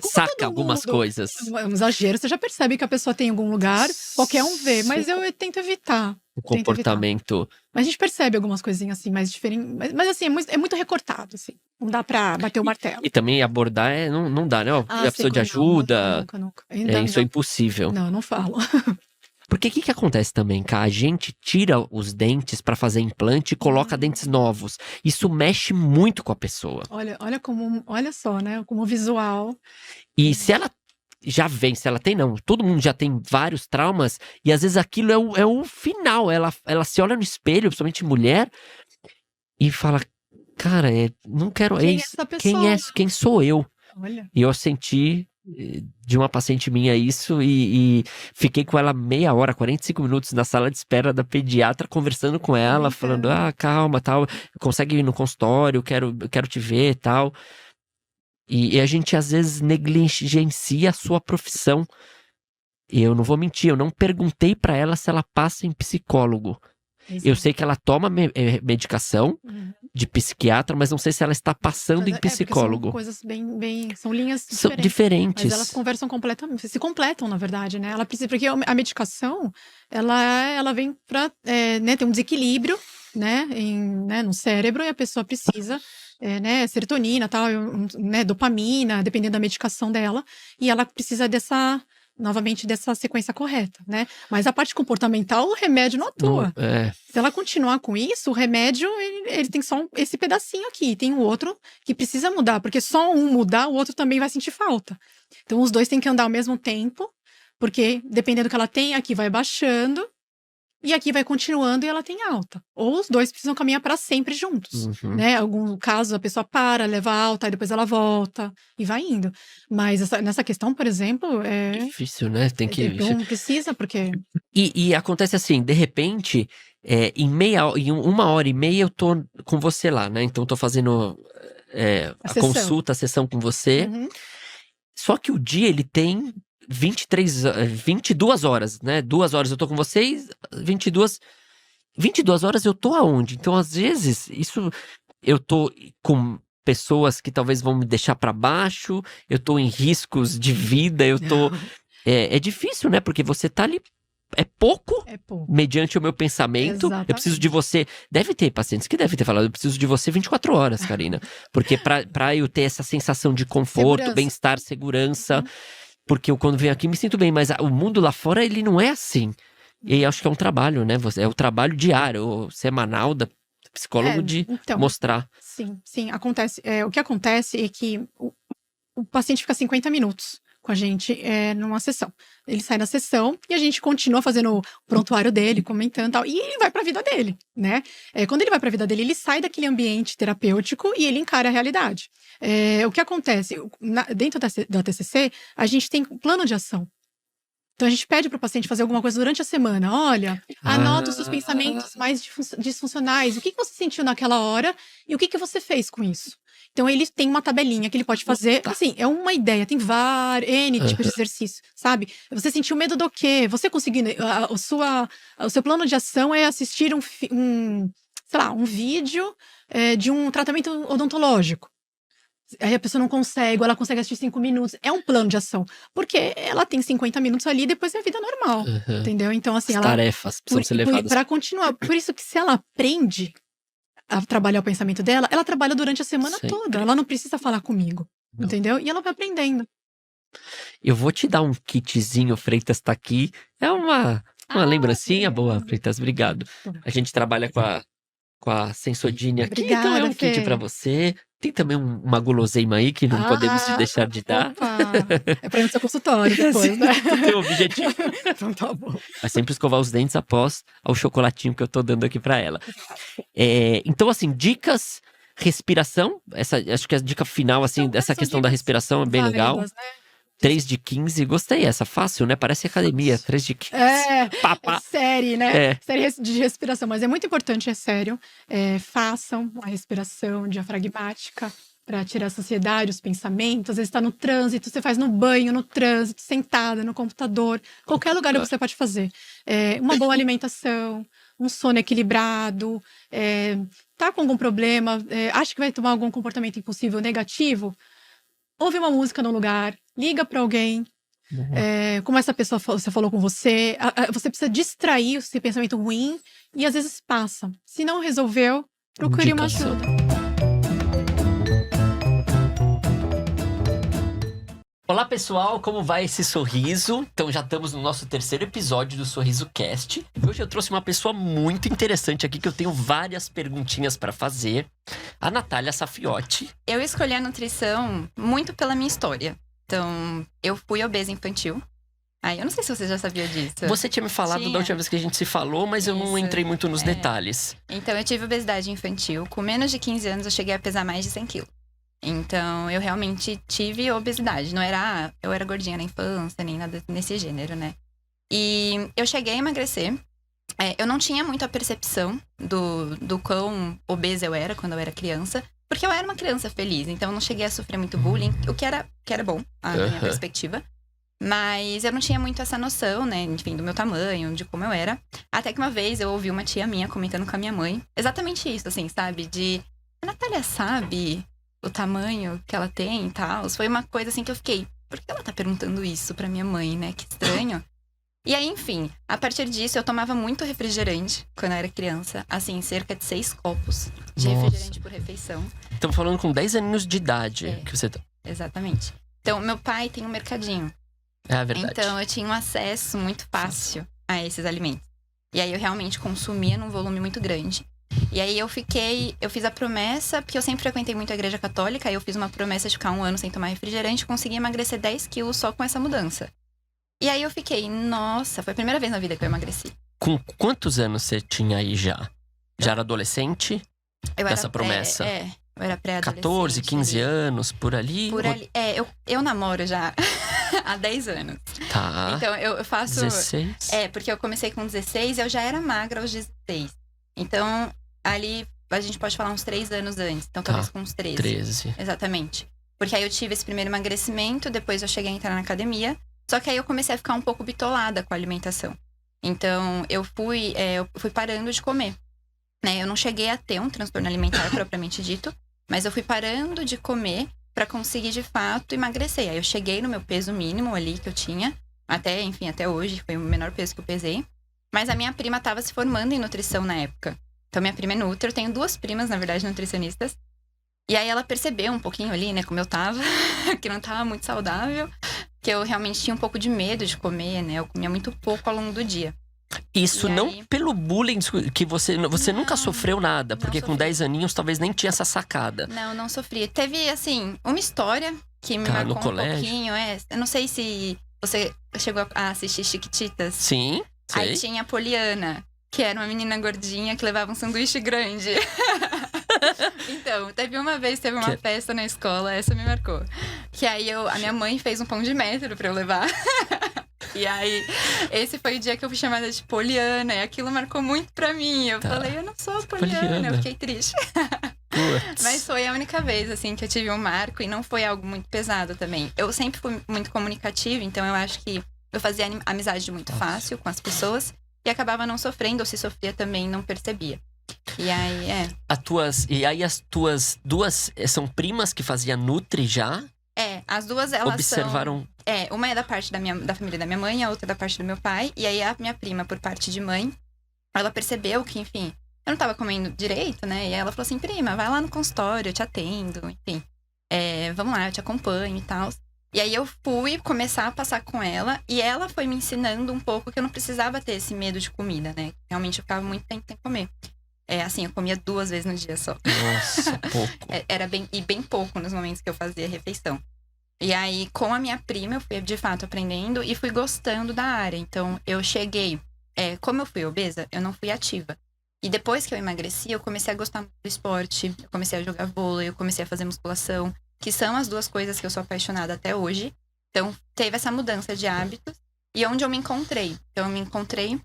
saca algumas coisas. Um exagero, você já percebe que a pessoa tem em algum lugar, qualquer um vê, mas eu tento evitar. O comportamento. Mas a gente percebe algumas coisinhas assim, mais diferentes. Mas assim, é muito recortado, assim. Não dá pra bater o martelo. E também abordar não dá, né? A pessoa de ajuda. Nunca. Isso é impossível. Não, eu não falo. Porque o que acontece também, cara? A gente tira os dentes pra fazer implante e coloca dentes novos. Isso mexe muito com a pessoa. Olha só, né? Como visual. E se ela já vem, se ela tem, não. Todo mundo já tem vários traumas. E às vezes aquilo é o final. Ela se olha no espelho, principalmente mulher, e fala, cara, não quero... Quem é essa pessoa? Quem sou eu? Olha. E eu senti de uma paciente minha isso e fiquei com ela meia hora, 45 minutos na sala de espera da pediatra conversando com ela, falando, calma, tal, consegue ir no consultório, quero te ver, tal. E a gente às vezes negligencia a sua profissão. E eu não vou mentir, eu não perguntei pra ela se ela passa em psicólogo. Exato. Eu sei que ela toma medicação de psiquiatra, mas não sei se ela está passando em psicólogo. São coisas são linhas diferentes. Mas elas conversam completamente, se completam, na verdade, né? Ela precisa, porque a medicação, ela vem para ter um desequilíbrio, né, no cérebro, e a pessoa precisa, serotonina, tal, dopamina, dependendo da medicação dela, e ela precisa novamente dessa sequência correta, né? Mas a parte comportamental, o remédio não atua. Se ela continuar com isso, o remédio, ele tem só esse pedacinho aqui, tem o outro que precisa mudar, porque só um mudar, o outro também vai sentir falta. Então, os dois têm que andar ao mesmo tempo, porque dependendo do que ela tem, aqui vai baixando, e aqui vai continuando e ela tem alta. Ou os dois precisam caminhar para sempre juntos, né? Em algum caso, a pessoa leva alta, e depois ela volta, e vai indo. Mas nessa questão, por exemplo, difícil, né? Tem que... Não precisa, porque... E acontece assim, de repente, em 1h30 eu tô com você lá, né? Então eu tô fazendo a consulta, a sessão com você. Só que o dia, ele tem 22 horas, né? 2 horas eu tô com vocês, 22 horas eu tô aonde? Então, às vezes, eu tô com pessoas que talvez vão me deixar pra baixo, eu tô em riscos de vida, eu tô... É difícil, né? Porque você tá ali, é pouco. Mediante o meu pensamento. Exatamente. Eu preciso de você. Deve ter pacientes que devem ter falado, eu preciso de você 24 horas, Karina. Porque pra eu ter essa sensação de conforto, bem-estar, segurança... Porque eu, quando venho aqui, me sinto bem. Mas o mundo lá fora, ele não é assim. E acho que é um trabalho, né? É o trabalho diário, semanal da psicólogo de mostrar. Sim, acontece. O que acontece é que o paciente fica 50 minutos com a gente numa sessão. Ele sai da sessão e a gente continua fazendo o prontuário dele, comentando e tal. E ele vai para a vida dele, né? Quando ele vai para a vida dele, ele sai daquele ambiente terapêutico e ele encara a realidade. O que acontece? Dentro da TCC, a gente tem um plano de ação. Então, a gente pede para o paciente fazer alguma coisa durante a semana. Olha, anota os seus pensamentos mais disfuncionais. O que você sentiu naquela hora e o que você fez com isso? Então, ele tem uma tabelinha que ele pode fazer. Assim, é uma ideia. Tem N tipos de exercício, sabe? Você sentiu medo do quê? Você conseguindo… O seu plano de ação é assistir um vídeo de um tratamento odontológico. Aí a pessoa não consegue, ou ela consegue assistir 5 minutos. É um plano de ação. Porque ela tem 50 minutos ali e depois é a vida normal. Entendeu? Então, assim, as tarefas precisam ser levadas. Para continuar. Por isso que se ela aprende a trabalhar o pensamento dela, ela trabalha durante a semana toda. Ela não precisa falar comigo. Não. Entendeu? E ela vai aprendendo. Eu vou te dar um kitzinho, Freitas tá aqui. É uma lembrancinha boa, Freitas. Obrigado. A gente trabalha com a Sensodine aqui, Obrigada, então é um kit pra você. Tem também uma guloseima aí que não podemos deixar de dar. Opa. É pra ir no seu consultório depois, né? Tem o objetivo. Então tá bom. Vai sempre escovar os dentes após o chocolatinho que eu tô dando aqui pra ela. Então, assim, dicas, respiração. Acho que a dica final, assim, dessa questão da respiração é bem legal. Né? 3 de 15, gostei. Essa fácil, né? Parece academia, 3 de 15. Série, né? Série de respiração. Mas é muito importante, é sério. Façam a respiração diafragmática para tirar a ansiedade, os pensamentos. Às vezes está no trânsito, você faz no banho, no trânsito, sentada, no computador. Qualquer lugar você pode fazer. Uma boa alimentação, um sono equilibrado. Tá com algum problema, acha que vai tomar algum comportamento impulsivo negativo? Ouve uma música no lugar, liga para alguém, como essa pessoa você falou com você, você precisa distrair esse pensamento ruim e às vezes passa. Se não resolveu, procure uma ajuda. Olá pessoal, como vai esse sorriso? Então já estamos no nosso 3º episódio do Sorriso Cast. Hoje eu trouxe uma pessoa muito interessante aqui que eu tenho várias perguntinhas para fazer. A Natália Safiotti. Eu escolhi a nutrição muito pela minha história. Então, eu fui obesa infantil. Eu não sei se você já sabia disso. Você tinha me falado da última vez que a gente se falou, mas eu não entrei muito nos detalhes. Então, eu tive obesidade infantil. Com menos de 15 anos, eu cheguei a pesar mais de 100 quilos. Então, eu realmente tive obesidade. Não era, eu era gordinha na infância, nem nada nesse gênero, né? E eu cheguei a emagrecer. Eu não tinha muita percepção do quão obesa eu era quando eu era criança. Porque eu era uma criança feliz. Então, eu não cheguei a sofrer muito bullying. O que era bom, a minha perspectiva. Mas eu não tinha muito essa noção, né? Enfim, do meu tamanho, de como eu era. Até que uma vez eu ouvi uma tia minha comentando com a minha mãe. Exatamente isso, assim, sabe? A Natália sabe o tamanho que ela tem e tal. Foi uma coisa assim que eu fiquei, por que ela tá perguntando isso pra minha mãe, né? Que estranho. E aí, enfim, a partir disso eu tomava muito refrigerante quando eu era criança. Assim, cerca de 6 copos de refrigerante por refeição. Estamos falando com 10 aninhos de idade que você tá. Exatamente. Então, meu pai tem um mercadinho. É verdade. Então, eu tinha um acesso muito fácil a esses alimentos. E aí, eu realmente consumia num volume muito grande. E aí, eu fiz a promessa, porque eu sempre frequentei muito a igreja católica, aí eu fiz uma promessa de ficar 1 ano sem tomar refrigerante, consegui emagrecer 10 quilos só com essa mudança. E aí, eu fiquei, nossa, foi a primeira vez na vida que eu emagreci. Com quantos anos você tinha aí já? Já era adolescente? Eu dessa promessa? Eu era pré-adolescente. 14, 15 anos, por ali? Por ali. Eu namoro já há 10 anos. Tá. Então, eu faço… 16? Porque eu comecei com 16, eu já era magra aos 16. Então, ali, a gente pode falar uns 3 anos antes. Então, talvez com uns 13. 13. Exatamente. Porque aí eu tive esse primeiro emagrecimento, depois eu cheguei a entrar na academia. Só que aí eu comecei a ficar um pouco bitolada com a alimentação. Então, eu fui parando de comer. Né? Eu não cheguei a ter um transtorno alimentar propriamente dito, mas eu fui parando de comer pra conseguir, de fato, emagrecer. Aí eu cheguei no meu peso mínimo ali que eu tinha, até hoje, foi o menor peso que eu pesei. Mas a minha prima tava se formando em nutrição na época. Então, minha prima é nutri, eu tenho 2 primas, na verdade, nutricionistas. E aí ela percebeu um pouquinho ali, né, como eu tava, que não tava muito saudável, que eu realmente tinha um pouco de medo de comer, né, eu comia muito pouco ao longo do dia. Isso e não aí… pelo bullying que você nunca sofreu nada, porque com 10 aninhos talvez nem tinha essa sacada. Não sofri. Teve, assim, uma história que me Cara, no marcou um colégio? pouquinho. Eu não sei se você chegou a assistir Chiquititas. Sim, sei. Aí tinha a Poliana, que era uma menina gordinha que levava um sanduíche grande. Então, teve uma festa na escola, essa me marcou. Que aí a minha mãe fez um pão de metro pra eu levar. E aí, esse foi o dia que eu fui chamada de Poliana. E aquilo marcou muito pra mim. Eu falei, eu não sou Poliana. Eu fiquei triste. Mas foi a única vez, assim, que eu tive um marco. E não foi algo muito pesado também. Eu sempre fui muito comunicativa. Então, eu acho que eu fazia amizade muito fácil com as pessoas. E acabava não sofrendo. Ou se sofria também, não percebia. E aí, E aí as tuas duas são primas que faziam Nutri já? As duas, elas observaram... uma é da parte da família da minha mãe, a outra da parte do meu pai. E aí a minha prima, por parte de mãe, ela percebeu que, enfim, eu não tava comendo direito, né? E aí ela falou assim, prima, vai lá no consultório, eu te atendo, enfim. Vamos lá, eu te acompanho e tal. E aí eu fui começar a passar com ela. E ela foi me ensinando um pouco que eu não precisava ter esse medo de comida, né? Realmente eu ficava muito tempo sem comer. Assim, eu comia 2 vezes no dia só. Nossa, pouco. Era bem pouco nos momentos que eu fazia a refeição. E aí, com a minha prima, eu fui, de fato, aprendendo e fui gostando da área. Então, eu cheguei... como eu fui obesa, eu não fui ativa. E depois que eu emagreci, eu comecei a gostar muito do esporte. Eu comecei a jogar vôlei, eu comecei a fazer musculação. Que são as 2 coisas que eu sou apaixonada até hoje. Então, teve essa mudança de hábitos. E onde eu me encontrei? Então, eu me encontrei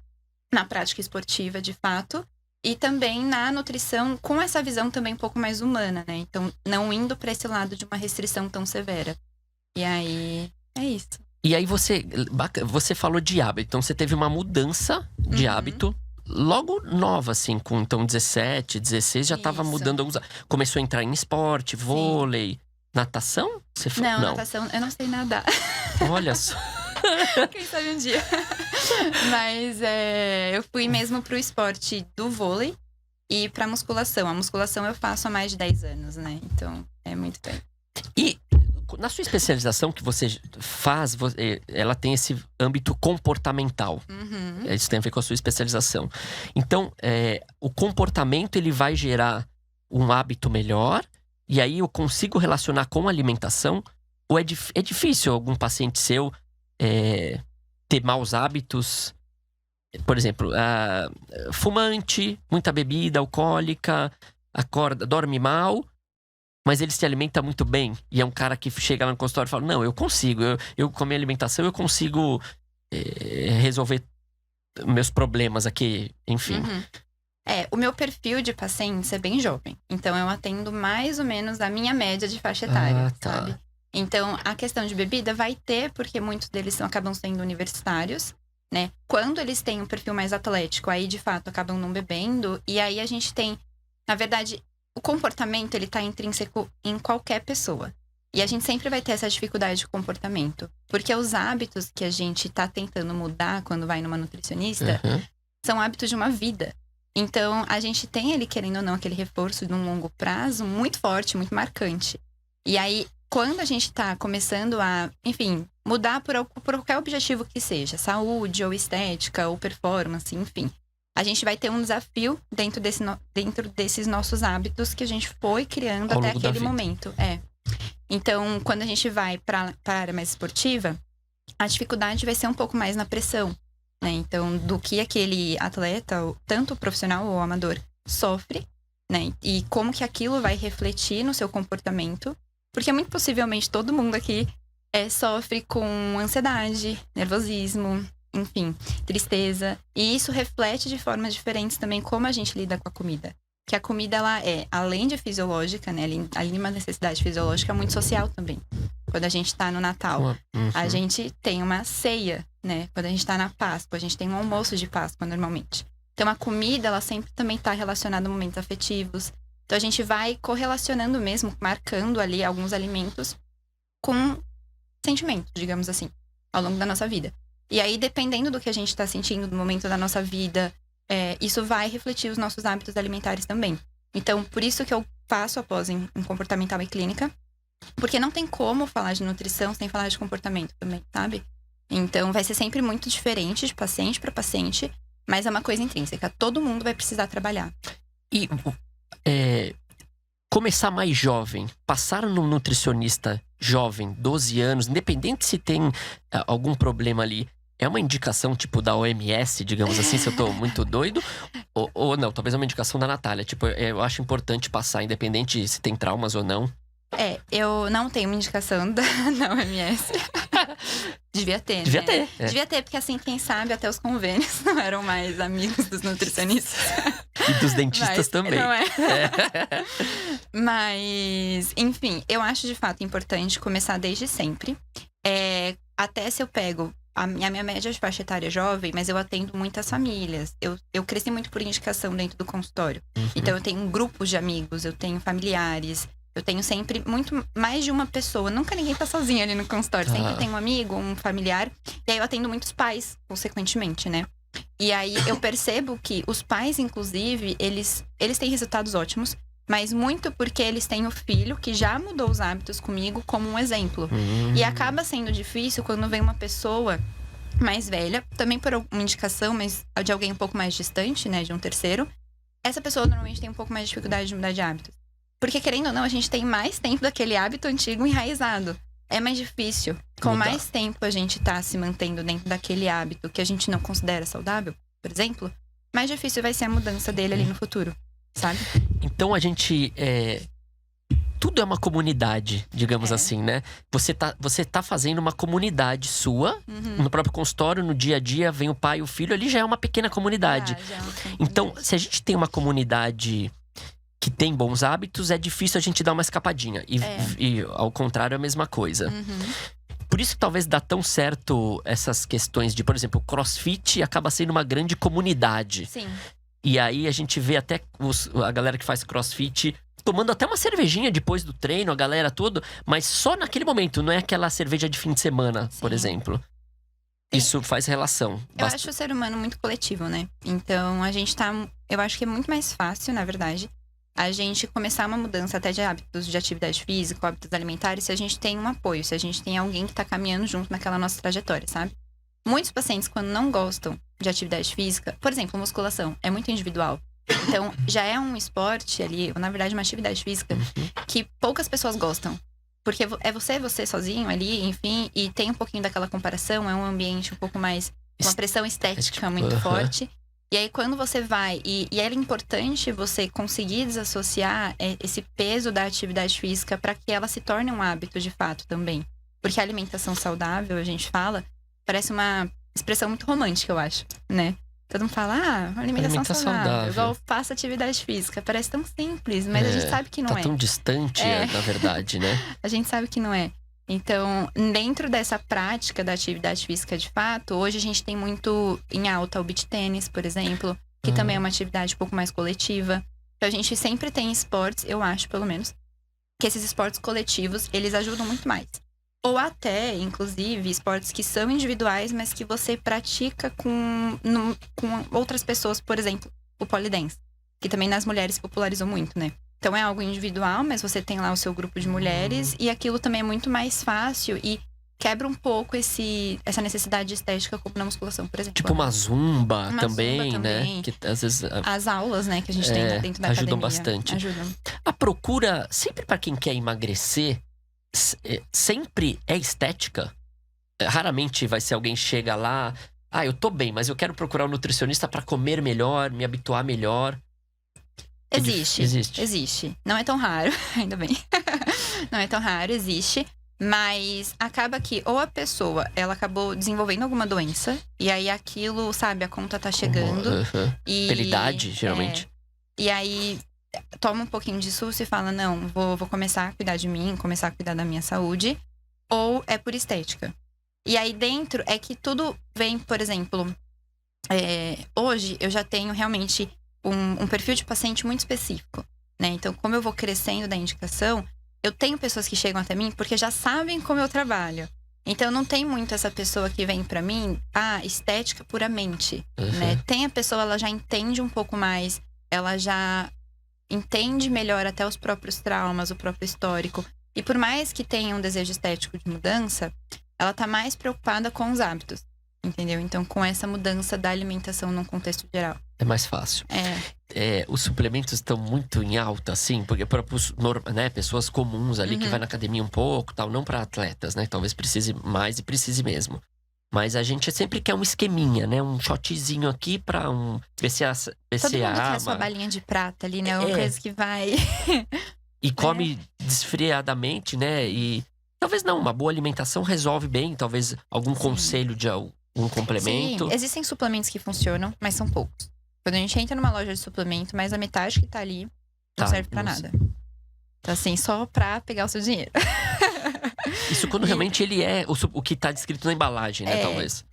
na prática esportiva, de fato. E também na nutrição, com essa visão também um pouco mais humana, né? Então, não indo para esse lado de uma restrição tão severa. E aí, é isso. E aí você falou de hábito. Então, você teve uma mudança de hábito logo nova, assim. Com, então, 17, 16, já estava mudando alguns... Começou a entrar em esporte, vôlei, natação? Não, natação, eu não sei nadar. Olha só. Quem sabe um dia. Mas eu fui mesmo pro esporte do vôlei e pra musculação. A musculação eu faço há mais de 10 anos, né? Então, é muito bem. E na sua especialização que você faz, ela tem esse âmbito comportamental. Isso tem a ver com a sua especialização. Então, o comportamento, ele vai gerar um hábito melhor. E aí eu consigo relacionar com a alimentação. Ou é difícil algum paciente seu... ter maus hábitos, por exemplo, fumante, muita bebida alcoólica, acorda, dorme mal, mas ele se alimenta muito bem. E é um cara que chega lá no consultório e fala, não, eu consigo, eu com a minha alimentação eu consigo resolver meus problemas aqui, enfim. O meu perfil de pacientes é bem jovem, então eu atendo mais ou menos a minha média de faixa etária, sabe? Então, a questão de bebida vai ter, porque muitos deles acabam sendo universitários, né? Quando eles têm um perfil mais atlético, aí, de fato, acabam não bebendo. E aí, a gente tem... Na verdade, o comportamento, ele tá intrínseco em qualquer pessoa. E a gente sempre vai ter essa dificuldade de comportamento. Porque os hábitos que a gente tá tentando mudar quando vai numa nutricionista são hábitos de uma vida. Então, a gente tem ele, querendo ou não, aquele reforço de um longo prazo muito forte, muito marcante. E aí... Quando a gente tá começando a, enfim, mudar por qualquer objetivo que seja, saúde, ou estética, ou performance, enfim. A gente vai ter um desafio dentro desses nossos hábitos que a gente foi criando até aquele momento. Então, quando a gente vai para a área mais esportiva, a dificuldade vai ser um pouco mais na pressão, né? Então, do que aquele atleta, tanto profissional ou amador, sofre, né? E como que aquilo vai refletir no seu comportamento. Porque muito possivelmente todo mundo aqui sofre com ansiedade, nervosismo, enfim, tristeza. E isso reflete de formas diferentes também como a gente lida com a comida. Que a comida, ela além de fisiológica, né? Além de uma necessidade fisiológica, é muito social também. Quando a gente tá no Natal, a gente tem uma ceia, né? Quando a gente tá na Páscoa, a gente tem um almoço de Páscoa normalmente. Então, a comida, ela sempre também tá relacionada a momentos afetivos. Então, a gente vai correlacionando mesmo, marcando ali alguns alimentos com sentimentos, digamos assim, ao longo da nossa vida. E aí, dependendo do que a gente está sentindo no momento da nossa vida, isso vai refletir os nossos hábitos alimentares também. Então, por isso que eu faço após em comportamental e clínica, porque não tem como falar de nutrição sem falar de comportamento também, sabe? Então, vai ser sempre muito diferente de paciente para paciente, mas é uma coisa intrínseca. Todo mundo vai precisar trabalhar. E começar mais jovem, passar num nutricionista jovem, 12 anos, independente se tem algum problema ali, é uma indicação, tipo, da OMS, digamos assim, se eu tô muito doido? Ou não, talvez é uma indicação da Natália. Tipo, eu acho importante passar, independente se tem traumas ou não. Eu não tenho uma indicação da OMS. Devia ter, né? Devia ter, porque assim, quem sabe até os convênios não eram mais amigos dos nutricionistas. E dos dentistas também. Não é? Mas, enfim, eu acho de fato importante começar desde sempre. Até se eu pego a minha média de faixa etária jovem, mas eu atendo muitas famílias. Eu cresci muito por indicação dentro do consultório. Então eu tenho grupos de amigos, eu tenho familiares. Eu tenho sempre muito mais de uma pessoa. Nunca ninguém tá sozinho ali no consultório. Sempre tem um amigo, um familiar. E aí eu atendo muitos pais, consequentemente, né? E aí eu percebo que os pais, inclusive, eles têm resultados ótimos. Mas muito porque eles têm o filho que já mudou os hábitos comigo como um exemplo. E acaba sendo difícil quando vem uma pessoa mais velha. Também por uma indicação, mas de alguém um pouco mais distante, né? De um terceiro. Essa pessoa normalmente tem um pouco mais de dificuldade de mudar de hábitos. Porque, querendo ou não, a gente tem mais tempo daquele hábito antigo enraizado. É mais difícil. Com mais tempo a gente tá se mantendo dentro daquele hábito que a gente não considera saudável, por exemplo, mais difícil vai ser a mudança dele ali no futuro, sabe? Então a gente... Tudo é uma comunidade, digamos assim, né? Você tá fazendo uma comunidade sua, no próprio consultório, no dia a dia, vem o pai e o filho, ali já é uma pequena comunidade. Então, se a gente tem uma comunidade que tem bons hábitos, é difícil a gente dar uma escapadinha. E ao contrário, é a mesma coisa. Por isso que talvez dá tão certo essas questões de, por exemplo, o CrossFit acaba sendo uma grande comunidade. Sim. E aí a gente vê até a galera que faz CrossFit tomando até uma cervejinha depois do treino, a galera tudo, mas só naquele momento, não é aquela cerveja de fim de semana, por exemplo. Isso faz relação. Eu acho o ser humano muito coletivo, né? Então a gente tá... Eu acho que é muito mais fácil, na verdade, a gente começar uma mudança até de hábitos de atividade física, hábitos alimentares, se a gente tem um apoio, se a gente tem alguém que tá caminhando junto naquela nossa trajetória, sabe? Muitos pacientes, quando não gostam de atividade física, por exemplo, musculação, é muito individual. Então, já é um esporte ali, ou na verdade uma atividade física, que poucas pessoas gostam. Porque é você sozinho ali, enfim, e tem um pouquinho daquela comparação, é um ambiente um pouco mais... uma pressão estética muito forte. E aí, quando você vai... E é importante você conseguir desassociar esse peso da atividade física para que ela se torne um hábito de fato também. Porque a alimentação saudável, a gente fala, parece uma expressão muito romântica, eu acho, né? Todo mundo fala, alimentação saudável. Igual faça atividade física. Parece tão simples, mas a gente sabe que não é. Tá tão distante, na verdade, né? A gente sabe que não é. Então, dentro dessa prática da atividade física de fato, hoje a gente tem muito em alta o beach tênis, por exemplo, que também é uma atividade um pouco mais coletiva. Então, a gente sempre tem esportes, eu acho, pelo menos, que esses esportes coletivos, eles ajudam muito mais. Ou até, inclusive, esportes que são individuais, mas que você pratica com outras pessoas, por exemplo, o pole dance, que também nas mulheres popularizou muito, né? Então é algo individual, mas você tem lá o seu grupo de mulheres e aquilo também é muito mais fácil e quebra um pouco essa necessidade estética como na musculação, por exemplo. Tipo uma zumba também, né? Que às vezes as aulas, né, que a gente tem dentro da ajudam academia. Bastante. Ajudam. A procura, sempre para quem quer emagrecer, sempre é estética. Raramente vai ser alguém chega lá, eu tô bem, mas eu quero procurar um nutricionista para comer melhor, me habituar melhor. Existe. Não é tão raro, ainda bem. Não é tão raro, existe. Mas acaba que ou a pessoa, ela acabou desenvolvendo alguma doença. E aí aquilo, sabe, a conta tá chegando. Pela idade, geralmente. E aí toma um pouquinho de susto e fala, não, vou começar a cuidar de mim, começar a cuidar da minha saúde. Ou é por estética. E aí dentro é que tudo vem, por exemplo... hoje eu já tenho realmente... Um perfil de paciente muito específico, né? Então, como eu vou crescendo da indicação, eu tenho pessoas que chegam até mim porque já sabem como eu trabalho. Então, não tem muito essa pessoa que vem pra mim, estética puramente, né? Tem a pessoa, ela já entende um pouco mais, ela já entende melhor até os próprios traumas, o próprio histórico. E por mais que tenha um desejo estético de mudança, ela tá mais preocupada com os hábitos. entendeu? Então, com essa mudança da alimentação num contexto geral. É mais fácil. Os suplementos estão muito em alta, assim, porque para né, pessoas comuns ali que vai na academia um pouco, tal, não para atletas, né? Talvez precise mais e precise mesmo. Mas a gente sempre quer um esqueminha, né? Um shotzinho aqui pra um BCA. Todo mundo quer a sua balinha de prata ali, né? Uma coisa que vai… E come desfriadamente, né? E talvez não, uma boa alimentação resolve bem. Talvez algum conselho de algum complemento. Sim, existem suplementos que funcionam, mas são poucos. Quando a gente entra numa loja de suplemento, mais a metade que tá ali não serve pra nada. Então, assim, só pra pegar o seu dinheiro. Isso quando realmente ele é o que tá descrito na embalagem, né? Talvez.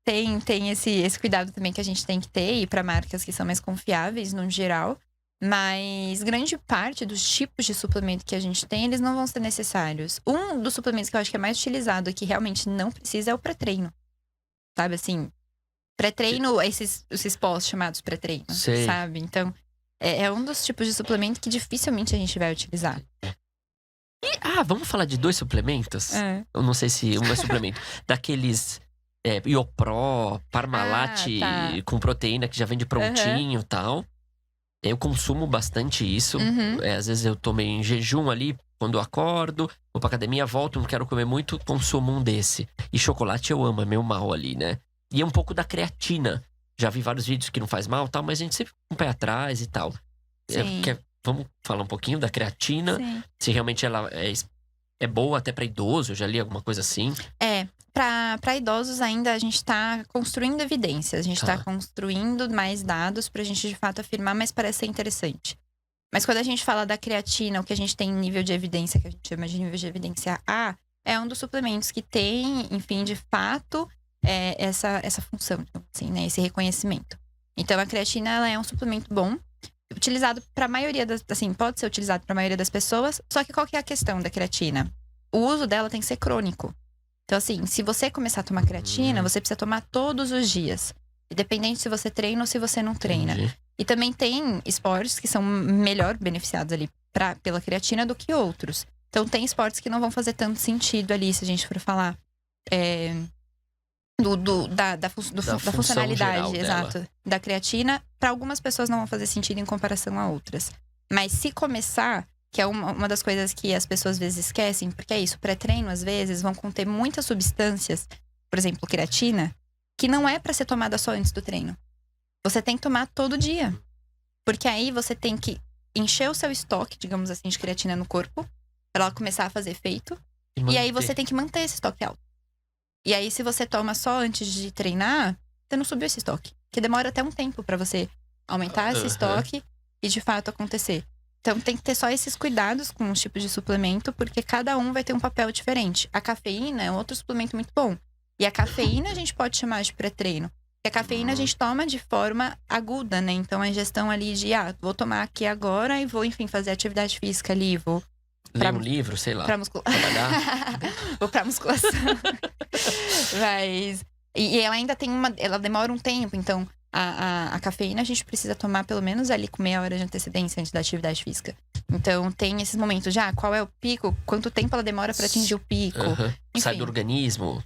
Tem esse cuidado também que a gente tem que ter. E pra marcas que são mais confiáveis, no geral. Mas grande parte dos tipos de suplemento que a gente tem, eles não vão ser necessários. Um dos suplementos que eu acho que é mais utilizado e que realmente não precisa é o pré-treino. Sabe, assim… Pré-treino, esses pós chamados pré-treino, sabe? Então, é um dos tipos de suplemento que dificilmente a gente vai utilizar. Vamos falar de 2 suplementos? Eu não sei se um é suplemento. Daqueles Iopro, Parmalat com proteína que já vende prontinho e tal. Eu consumo bastante isso. Às vezes eu tomei em jejum ali, quando eu acordo, vou pra academia, volto, não quero comer muito, consumo um desse. E chocolate eu amo, é meu mal ali, né? E é um pouco da creatina. Já vi vários vídeos que não faz mal, tal, mas a gente sempre com o pé atrás e tal. Vamos falar um pouquinho da creatina. Sim. Se realmente ela é boa até pra idoso, eu já li alguma coisa assim. Pra idosos ainda a gente tá construindo evidências. A gente tá construindo mais dados pra gente de fato afirmar, mas parece ser interessante. Mas quando a gente fala da creatina, o que a gente tem em nível de evidência, que a gente chama de nível de evidência A, é um dos suplementos que tem, enfim, de fato… essa função, assim, né? Esse reconhecimento. Então, a creatina, ela é um suplemento bom, utilizado para a maioria das… Assim, pode ser utilizado para a maioria das pessoas. Só que qual que é a questão da creatina? O uso dela tem que ser crônico. Então, assim, se você começar a tomar creatina, você precisa tomar todos os dias. Independente se você treina ou se você não treina. Entendi. E também tem esportes que são melhor beneficiados ali pela creatina do que outros. Então, tem esportes que não vão fazer tanto sentido ali, se a gente for falar… Da funcionalidade, exato, da creatina, para algumas pessoas não vão fazer sentido em comparação a outras. Mas se começar, que é uma das coisas que as pessoas às vezes esquecem, porque é isso, pré-treino às vezes vão conter muitas substâncias, por exemplo, creatina, que não é para ser tomada só antes do treino. Você tem que tomar todo dia. Porque aí você tem que encher o seu estoque, digamos assim, de creatina no corpo, para ela começar a fazer efeito. E aí você tem que manter esse estoque alto. E aí, se você toma só antes de treinar, você não subiu esse estoque. Porque demora até um tempo pra você aumentar esse estoque e de fato acontecer. Então, tem que ter só esses cuidados com os tipos de suplemento, porque cada um vai ter um papel diferente. A cafeína é outro suplemento muito bom. E a cafeína a gente pode chamar de pré-treino. Porque a cafeína a gente toma de forma aguda, né? Então, a ingestão ali de, vou tomar aqui agora e vou, enfim, fazer atividade física ali, vou… Ler um livro, sei lá. Vou pra musculação. Mas… E ela ainda tem ela demora um tempo, então… A cafeína a gente precisa tomar pelo menos ali com meia hora de antecedência antes da atividade física. Então tem esses momentos já, qual é o pico, quanto tempo ela demora pra atingir o pico. Sai do organismo.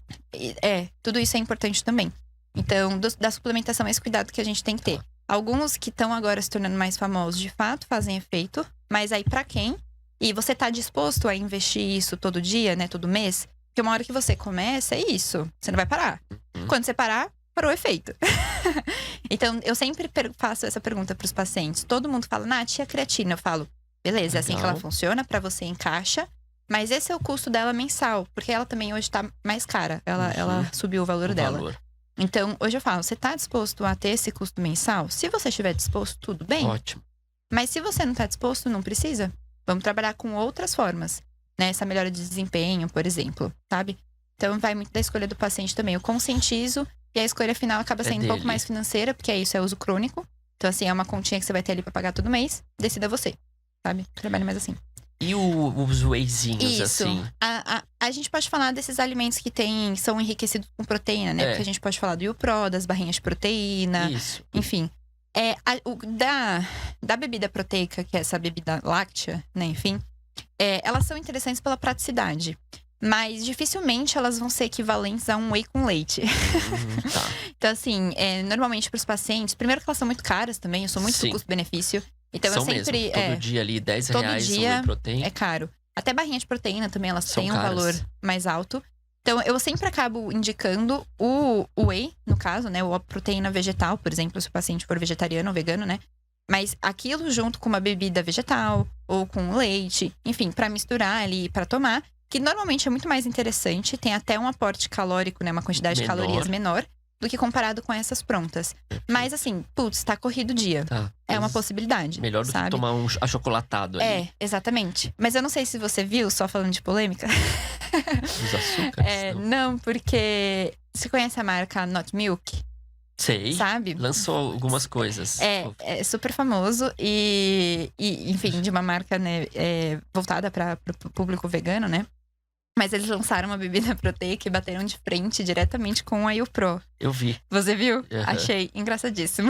Tudo isso é importante também. Então, da suplementação, esse cuidado que a gente tem que ter. Alguns que estão agora se tornando mais famosos, de fato, fazem efeito. Mas aí pra quem? E você tá disposto a investir isso todo dia, né, todo mês? Porque uma hora que você começa, é isso. Você não vai parar. Quando você parar, parou o efeito. Então, eu sempre faço essa pergunta pros pacientes. Todo mundo fala, Nath, e a creatina? Eu falo, beleza, é assim que ela funciona, pra você encaixa. Mas esse é o custo dela mensal. Porque ela também hoje tá mais cara. Ela subiu o valor dela. Então, hoje eu falo, você tá disposto a ter esse custo mensal? Se você estiver disposto, tudo bem. Ótimo. Mas se você não tá disposto, não precisa. Vamos trabalhar com outras formas. Né? Essa melhora de desempenho, por exemplo, sabe? Então, vai muito da escolha do paciente também. Eu conscientizo. E a escolha final acaba sendo um pouco mais financeira, porque é uso crônico. Então, assim, é uma continha que você vai ter ali pra pagar todo mês. Decida você, sabe? Trabalhe mais assim. E os wheyzinhos, isso. assim? A gente pode falar desses alimentos que são enriquecidos com proteína, né? Porque a gente pode falar do Iopro, das barrinhas de proteína. Isso. Enfim. Da bebida proteica, que é essa bebida láctea, né? Enfim. Elas são interessantes pela praticidade. Mas dificilmente elas vão ser equivalentes a um whey com leite. Tá. Então, assim, normalmente para os pacientes, primeiro que elas são muito caras também, eu sou muito do custo-benefício. Então, São eu sempre. mesmo. Todo dia ali, R$10 todo um dia whey protein. É caro. Até barrinha de proteína também, elas São têm um caras. valor mais alto. Então, eu sempre acabo indicando o whey, no caso, né? Ou a proteína vegetal, por exemplo, se o paciente for vegetariano ou vegano, né? Mas aquilo junto com uma bebida vegetal ou com leite, enfim, para misturar ali, para tomar, que normalmente é muito mais interessante, tem até um aporte calórico, né? Uma quantidade de calorias menor do que comparado com essas prontas. Mas assim, putz, tá corrido o dia. Tá. É uma possibilidade. Melhor do sabe? que tomar um achocolatado ali. É, exatamente. Mas eu não sei se você viu, só falando de polêmica. Os açúcares. Não, porque você conhece a marca Not Milk? Sei. Sabe? Lançou algumas coisas. É super famoso e enfim, de uma marca, né, voltada para o público vegano, né? Mas eles lançaram uma bebida proteica e bateram de frente diretamente com a YoPro. Eu vi. Você viu? Uhum. Achei engraçadíssimo.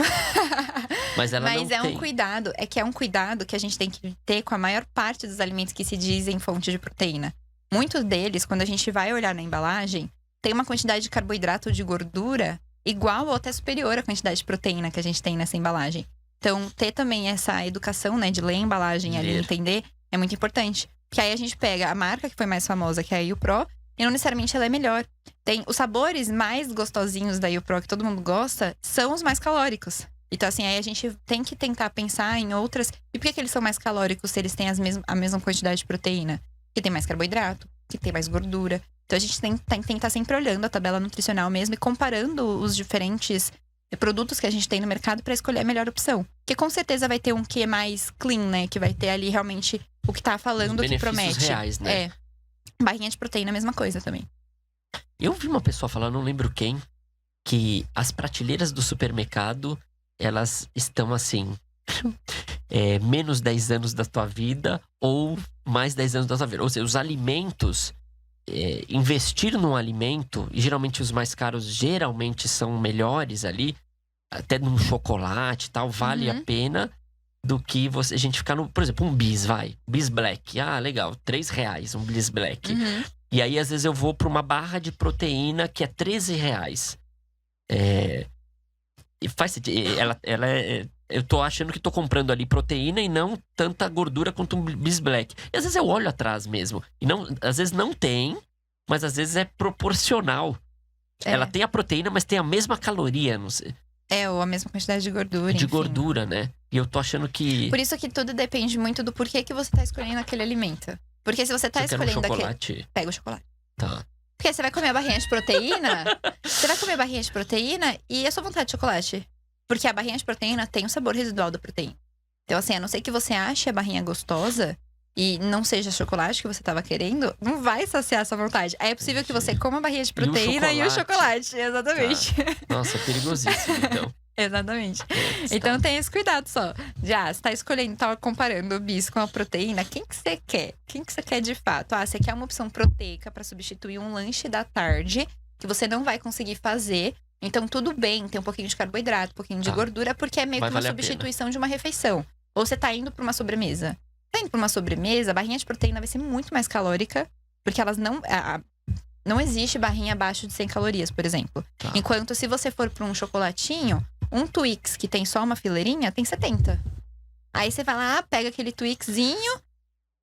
Mas ela não é tem. um cuidado, é um cuidado que a gente tem que ter com a maior parte dos alimentos que se dizem fonte de proteína. Muitos deles, quando a gente vai olhar na embalagem, tem uma quantidade de carboidrato ou de gordura igual ou até superior à quantidade de proteína que a gente tem nessa embalagem. Então, ter também essa educação, né, de ler a embalagem ali, entender, é muito importante. Porque aí a gente pega a marca que foi mais famosa, que é a YoPro, e não necessariamente ela é melhor. Tem os sabores mais gostosinhos da YoPro, que todo mundo gosta, são os mais calóricos. Então, assim, aí a gente tem que tentar pensar em outras. E por que eles são mais calóricos se eles têm a mesma quantidade de proteína? Que tem mais carboidrato, que tem mais gordura. Então, a gente tem que estar sempre olhando a tabela nutricional mesmo e comparando os diferentes produtos que a gente tem no mercado para escolher a melhor opção. Porque com certeza vai ter um que é mais clean, né? Que vai ter ali realmente o que tá falando, o que promete. Reais, né? Barrinha de proteína, a mesma coisa também. Eu vi uma pessoa falar, não lembro quem, que as prateleiras do supermercado, elas estão assim, menos 10 anos da tua vida ou mais 10 anos da tua vida. Ou seja, os alimentos, investir num alimento, e geralmente os mais caros geralmente são melhores ali, até num chocolate e tal, vale a pena do que a gente ficar no, por exemplo, um bis, bis black. Ah, legal, R$3 um bis black. E aí, às vezes, eu vou para uma barra de proteína que é R$13. E faz sentido. Eu tô achando que tô comprando ali proteína e não tanta gordura quanto um bis black. E às vezes eu olho atrás mesmo. E não, às vezes não tem, mas às vezes é proporcional. Ela tem a proteína, mas tem a mesma caloria, não sei. Ou a mesma quantidade de gordura, De enfim. gordura, né? E eu tô achando que... Por isso que tudo depende muito do porquê que você tá escolhendo aquele alimento. Porque se você tá escolhendo chocolate? Pega o chocolate. Tá. Porque você vai comer a barrinha de proteína, e a sua vontade de chocolate. Porque a barrinha de proteína tem o sabor residual da proteína. Então, assim, a não ser que você ache a barrinha gostosa e não seja chocolate que você tava querendo, não vai saciar a sua vontade. Aí é possível que você coma a barrinha de proteína e o chocolate. Exatamente. Tá. Nossa, perigosíssimo, então. Exatamente. Então tem esse cuidado só. Já, você tá escolhendo, tá comparando o bis com a proteína, quem que você quer? Quem que você quer de fato? Ah, você quer uma opção proteica para substituir um lanche da tarde, que você não vai conseguir fazer. Então tudo bem, tem um pouquinho de carboidrato, um pouquinho de gordura, porque é meio que uma substituição de uma refeição. Ou você tá indo pra uma sobremesa. Tá indo pra uma sobremesa, a barrinha de proteína vai ser muito mais calórica, porque elas não... Não existe barrinha abaixo de 100 calorias, por exemplo. Tá. Enquanto se você for pra um chocolatinho, um Twix que tem só uma fileirinha, tem 70. Aí você vai lá, pega aquele Twixzinho,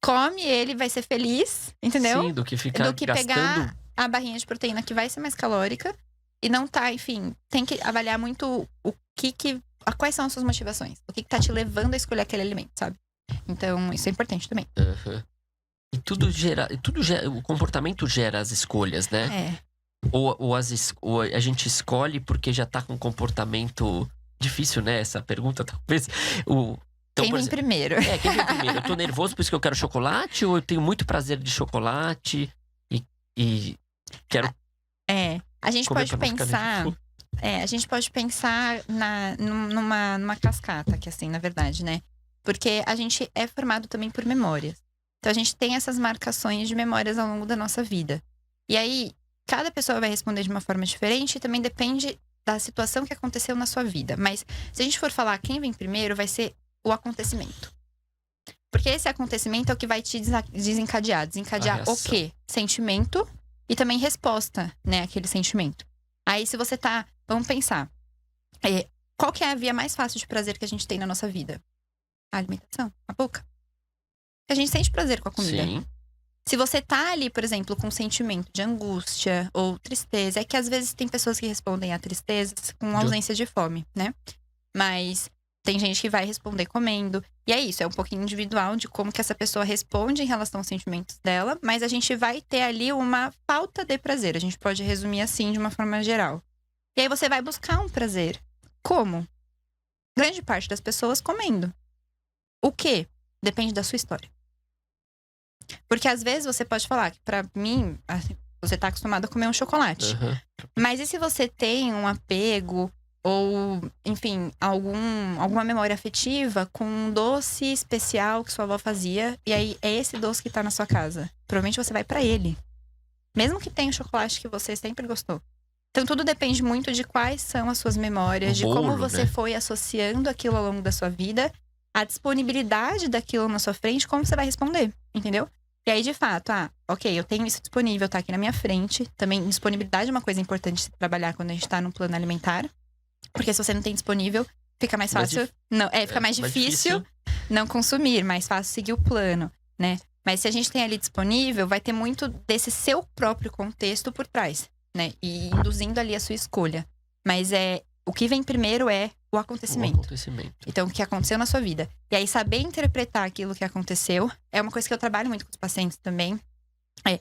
come ele, vai ser feliz, entendeu? Sim, do que ficar pegar a barrinha de proteína que vai ser mais calórica e não tá, enfim, tem que avaliar muito quais são as suas motivações. O que tá te levando a escolher aquele alimento, sabe? Então, isso é importante também. E tudo gera, o comportamento gera as escolhas, né? Ou a gente escolhe porque já tá com um comportamento difícil, né? Essa pergunta, talvez. Então, quem vem primeiro? Quem vem primeiro? Eu tô nervoso por isso que eu quero chocolate? Ou eu tenho muito prazer de chocolate e quero... A gente pode pensar... a gente pode pensar numa cascata, que assim, na verdade, né? Porque a gente é formado também por memórias. Então, a gente tem essas marcações de memórias ao longo da nossa vida. E aí, cada pessoa vai responder de uma forma diferente e também depende da situação que aconteceu na sua vida. Mas, se a gente for falar quem vem primeiro, vai ser o acontecimento. Porque esse acontecimento é o que vai te desencadear. Desencadear o quê? Sentimento e também resposta, né? Aquele sentimento. Aí, se você tá... Vamos pensar. Qual que é a via mais fácil de prazer que a gente tem na nossa vida? A alimentação, a boca. A gente sente prazer com a comida. Sim. Se você tá ali, por exemplo, com um sentimento de angústia ou tristeza, é que às vezes tem pessoas que respondem a tristeza com ausência de fome, né? Mas tem gente que vai responder comendo. E é isso, é um pouquinho individual de como que essa pessoa responde em relação aos sentimentos dela. Mas a gente vai ter ali uma falta de prazer. A gente pode resumir assim de uma forma geral. E aí você vai buscar um prazer. Como? Grande parte das pessoas comendo. O quê? Depende da sua história. Porque às vezes você pode falar que pra mim, assim, você tá acostumado a comer um chocolate. Uhum. Mas e se você tem um apego ou, enfim, alguma memória afetiva com um doce especial que sua avó fazia, e aí é esse doce que tá na sua casa? Provavelmente você vai pra ele. Mesmo que tenha o chocolate que você sempre gostou. Então tudo depende muito de quais são as suas memórias, de como você foi associando aquilo ao longo da sua vida, a disponibilidade daquilo na sua frente, como você vai responder, entendeu? E aí, de fato, ok, eu tenho isso disponível, tá aqui na minha frente. Também, disponibilidade é uma coisa importante de se trabalhar quando a gente tá no plano alimentar. Porque se você não tem disponível, fica mais fácil... fica mais difícil não consumir, mais fácil seguir o plano, né? Mas se a gente tem ali disponível, vai ter muito desse seu próprio contexto por trás, né? E induzindo ali a sua escolha. Mas o que vem primeiro é o acontecimento. Então, o que aconteceu na sua vida. E aí, saber interpretar aquilo que aconteceu é uma coisa que eu trabalho muito com os pacientes também. É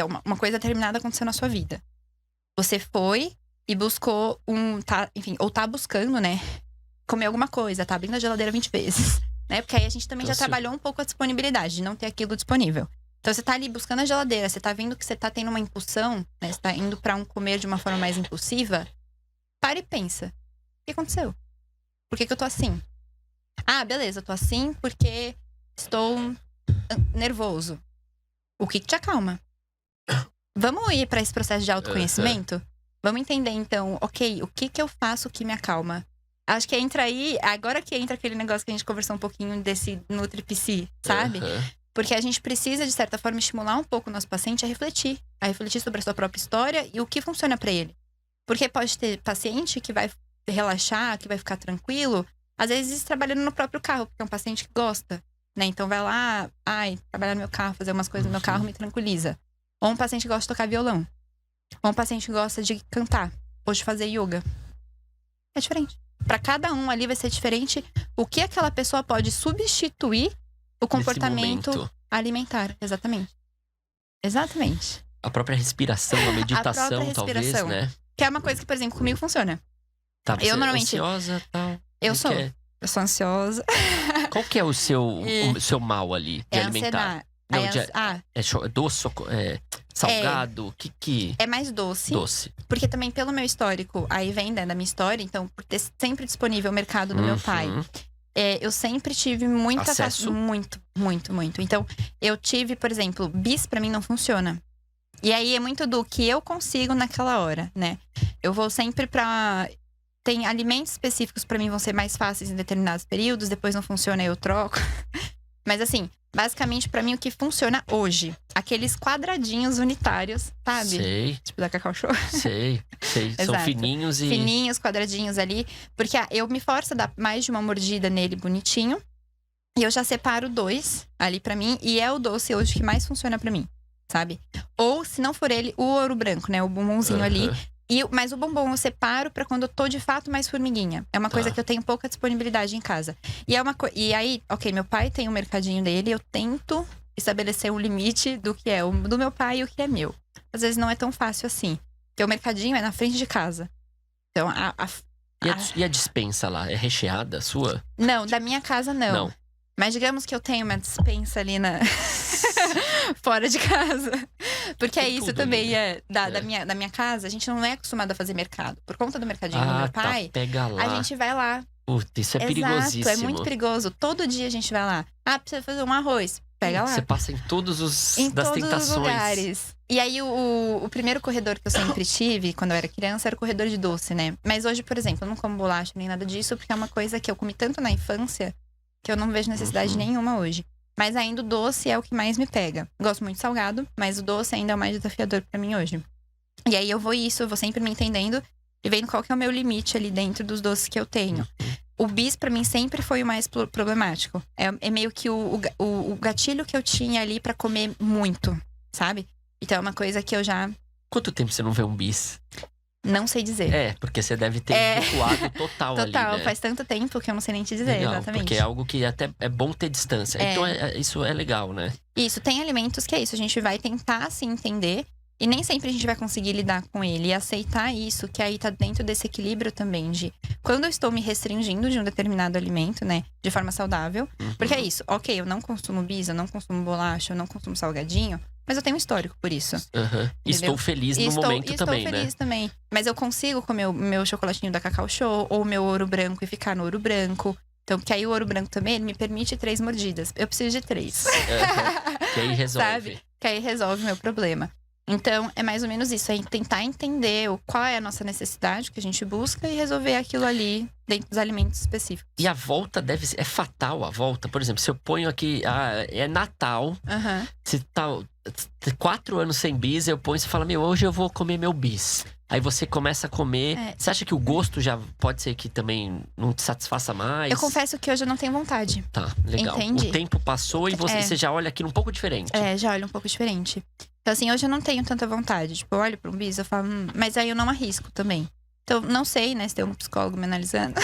uma coisa determinada aconteceu na sua vida. Você foi e buscou ou tá buscando, né? Comer alguma coisa, tá abrindo a geladeira 20 vezes. Né? Porque aí a gente também já trabalhou um pouco a disponibilidade, de não ter aquilo disponível. Então, você tá ali buscando a geladeira, você tá vendo que você tá tendo uma impulsão, né? Você tá indo pra comer de uma forma mais impulsiva. Para e pensa. O que aconteceu? Por que eu tô assim? Beleza, eu tô assim porque estou nervoso. O que te acalma? Vamos ir pra esse processo de autoconhecimento? Vamos entender, então, ok, o que eu faço que me acalma? Acho que entra aí, agora que entra aquele negócio que a gente conversou um pouquinho desse NutriPsi, sabe? Porque a gente precisa, de certa forma, estimular um pouco o nosso paciente a refletir sobre a sua própria história e o que funciona pra ele. Porque pode ter paciente que vai relaxar, que vai ficar tranquilo, às vezes trabalhando no próprio carro, porque é um paciente que gosta, né? Então vai lá, trabalhar no meu carro, fazer umas coisas no meu carro me tranquiliza. Ou um paciente que gosta de tocar violão. Ou um paciente que gosta de cantar, ou de fazer yoga. É diferente. Para cada um ali vai ser diferente o que aquela pessoa pode substituir o comportamento alimentar. Exatamente. A própria respiração, a meditação, talvez, né? Que é uma coisa que, por exemplo, comigo funciona. Tá, você normalmente... ansiosa, tal. Eu sou ansiosa. Qual que é o seu mal ali de alimentar? É doce, salgado? É mais doce. Porque também pelo meu histórico, aí vem da minha história, então por ter sempre disponível o mercado do meu pai. Eu sempre tive muita acesso. Muito. Então, eu tive, por exemplo, bis pra mim não funciona. E aí é muito do que eu consigo naquela hora, né? Eu vou sempre tem alimentos específicos pra mim vão ser mais fáceis em determinados períodos, depois não funciona, eu troco. Mas assim, basicamente pra mim o que funciona hoje, aqueles quadradinhos unitários, sabe? Sei. Tipo da Cacau Show. Sei. São fininhos e... Fininhos, quadradinhos ali. Porque eu me forço a dar mais de uma mordida nele bonitinho. E eu já separo 2 ali pra mim. E é o doce hoje que mais funciona pra mim, sabe? Ou, se não for ele, o ouro branco, né? O bombonzinho ali. Mas o bombom eu separo pra quando eu tô de fato mais formiguinha. É uma coisa que eu tenho pouca disponibilidade em casa. E aí, ok, meu pai tem um mercadinho dele. Eu tento estabelecer um limite do que é o do meu pai e o que é meu. Às vezes não é tão fácil assim. Porque o mercadinho é na frente de casa. Então, E a despensa lá? É recheada sua? Não, da minha casa não. Mas digamos que eu tenho uma despensa ali fora de casa. Porque é isso também, da minha casa, a gente não é acostumado a fazer mercado. Por conta do mercadinho do meu pai, pega lá. A gente vai lá. Isso é perigosíssimo. Exato, é muito perigoso. Todo dia a gente vai lá. Precisa fazer um arroz. Pega lá. Você passa em todos os lugares. E aí, o primeiro corredor que eu sempre tive, quando eu era criança, era o corredor de doce, né? Mas hoje, por exemplo, eu não como bolacha nem nada disso, porque é uma coisa que eu comi tanto na infância, que eu não vejo necessidade nenhuma hoje. Mas ainda o doce é o que mais me pega. Gosto muito de salgado, mas o doce ainda é o mais desafiador pra mim hoje. E aí eu vou sempre me entendendo e vendo qual que é o meu limite ali dentro dos doces que eu tenho. O bis pra mim sempre foi o mais problemático. É meio que o gatilho que eu tinha ali pra comer muito, sabe? Então é uma coisa que eu já... Quanto tempo você não vê um bis? Não sei dizer. Porque você deve ter recuado total ali, né? Faz tanto tempo que eu não sei nem te dizer, legal, exatamente. Porque é algo que até é bom ter distância. Então isso é legal, né? Isso, tem alimentos que é isso. A gente vai tentar se entender e nem sempre a gente vai conseguir lidar com ele. E aceitar isso, que aí tá dentro desse equilíbrio também de... Quando eu estou me restringindo de um determinado alimento, né? De forma saudável. Porque é isso. Ok, eu não consumo bis, eu não consumo bolacha, eu não consumo salgadinho. Mas eu tenho um histórico por isso. Estou feliz no momento também, né? Estou feliz também. Mas eu consigo comer o meu chocolatinho da Cacau Show ou o meu ouro branco e ficar no ouro branco. Então, porque aí o ouro branco também, ele me permite 3 mordidas. Eu preciso de 3. Que aí resolve. Sabe? Que aí resolve o meu problema. Então, é mais ou menos isso. É tentar entender qual é a nossa necessidade que a gente busca e resolver aquilo ali dentro dos alimentos específicos. E a volta é fatal a volta. Por exemplo, se eu ponho aqui, é Natal, se tá 4 anos sem bis, eu ponho e você fala, hoje eu vou comer meu bis. Aí você começa a comer. Você acha que o gosto já pode ser que também não te satisfaça mais? Eu confesso que hoje eu não tenho vontade. Tá, legal. Entende? O tempo passou e você já olha aquilo um pouco diferente. Já olho um pouco diferente. Então, assim, hoje eu não tenho tanta vontade. Tipo, eu olho pra um bis, eu falo, mas aí eu não arrisco também. Então, não sei, né, se tem um psicólogo me analisando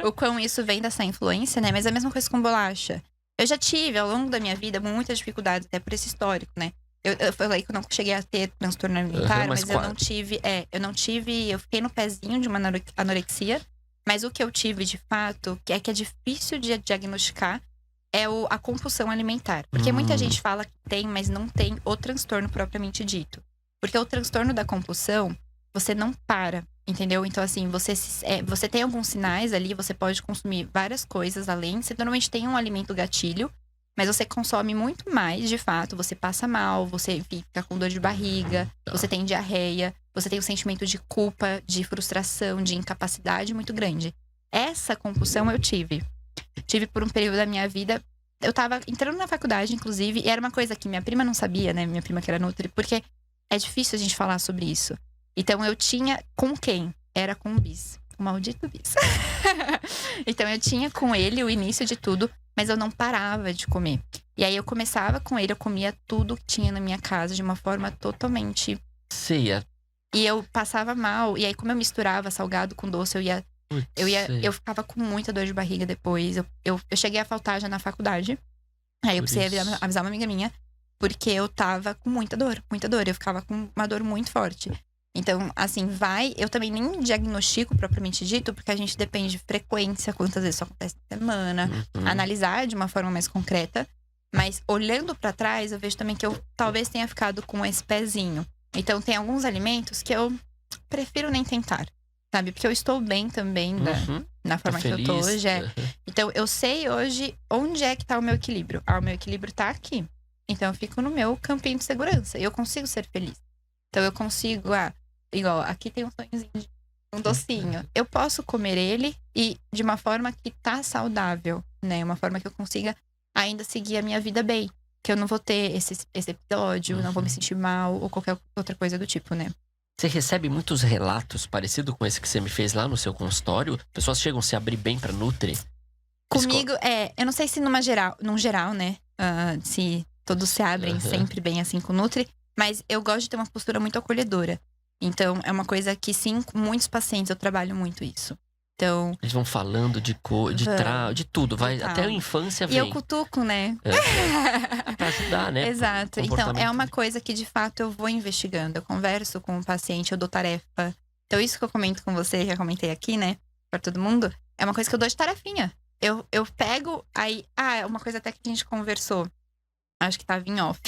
o quão isso vem dessa influência, né? Mas é a mesma coisa com bolacha. Eu já tive, ao longo da minha vida, muitas dificuldades, até por esse histórico, né? Eu falei que eu não cheguei a ter transtorno alimentar, mas eu não tive. Eu fiquei no pezinho de uma anorexia. Mas o que eu tive, de fato, que é difícil de diagnosticar, é a compulsão alimentar. Porque muita gente fala que tem, mas não tem o transtorno propriamente dito. Porque o transtorno da compulsão, você não para, entendeu? Então, assim, você tem alguns sinais ali, você pode consumir várias coisas além. Você normalmente tem um alimento gatilho, mas você consome muito mais, de fato. Você passa mal, você fica com dor de barriga, você tem diarreia, você tem um sentimento de culpa, de frustração, de incapacidade muito grande. Essa compulsão eu tive. Tive por um período da minha vida. Eu tava entrando na faculdade, inclusive, e era uma coisa que minha prima não sabia, né? Minha prima que era nutri, porque é difícil a gente falar sobre isso. Então eu tinha com quem? Era com o bis. O maldito bis. Então eu tinha com ele o início de tudo, mas eu não parava de comer. E aí eu começava com ele, eu comia tudo que tinha na minha casa de uma forma totalmente... Ceia. E eu passava mal. E aí, como eu misturava salgado com doce, eu ficava com muita dor de barriga depois. Eu cheguei a faltar já na faculdade. Aí eu precisei avisar uma amiga minha, porque eu tava com muita dor, muita dor. Eu ficava com uma dor muito forte. Então, assim, eu também nem diagnostico propriamente dito, porque a gente depende de frequência, quantas vezes isso acontece na semana, analisar de uma forma mais concreta. Mas olhando pra trás, eu vejo também que eu talvez tenha ficado com esse pezinho. Então, tem alguns alimentos que eu prefiro nem tentar, sabe? Porque eu estou bem também na forma que eu tô hoje. Então, eu sei hoje onde é que tá o meu equilíbrio. O meu equilíbrio tá aqui. Então, eu fico no meu campinho de segurança. E eu consigo ser feliz. Então, eu consigo... igual, aqui tem um sonhozinho de um docinho. Eu posso comer ele e de uma forma que tá saudável, né? Uma forma que eu consiga ainda seguir a minha vida bem. Que eu não vou ter esse episódio, não vou me sentir mal ou qualquer outra coisa do tipo, né? Você recebe muitos relatos parecidos com esse que você me fez lá no seu consultório? Pessoas chegam a se abrir bem pra Nutri? Comigo, eu não sei se num geral, né? Se todos se abrem sempre bem assim com Nutri. Mas eu gosto de ter uma postura muito acolhedora. Então, é uma coisa que sim, com muitos pacientes eu trabalho muito isso. Então... Eles vão falando de tudo. Até a infância vem. E eu cutuco, né? Pra ajudar, né? Exato. Então, é uma coisa que, de fato, eu vou investigando. Eu converso com o paciente, eu dou tarefa. Então, isso que eu comento com você, já comentei aqui, né? Pra todo mundo. É uma coisa que eu dou de tarefinha. Eu pego, aí... uma coisa até que a gente conversou. Acho que tava em off.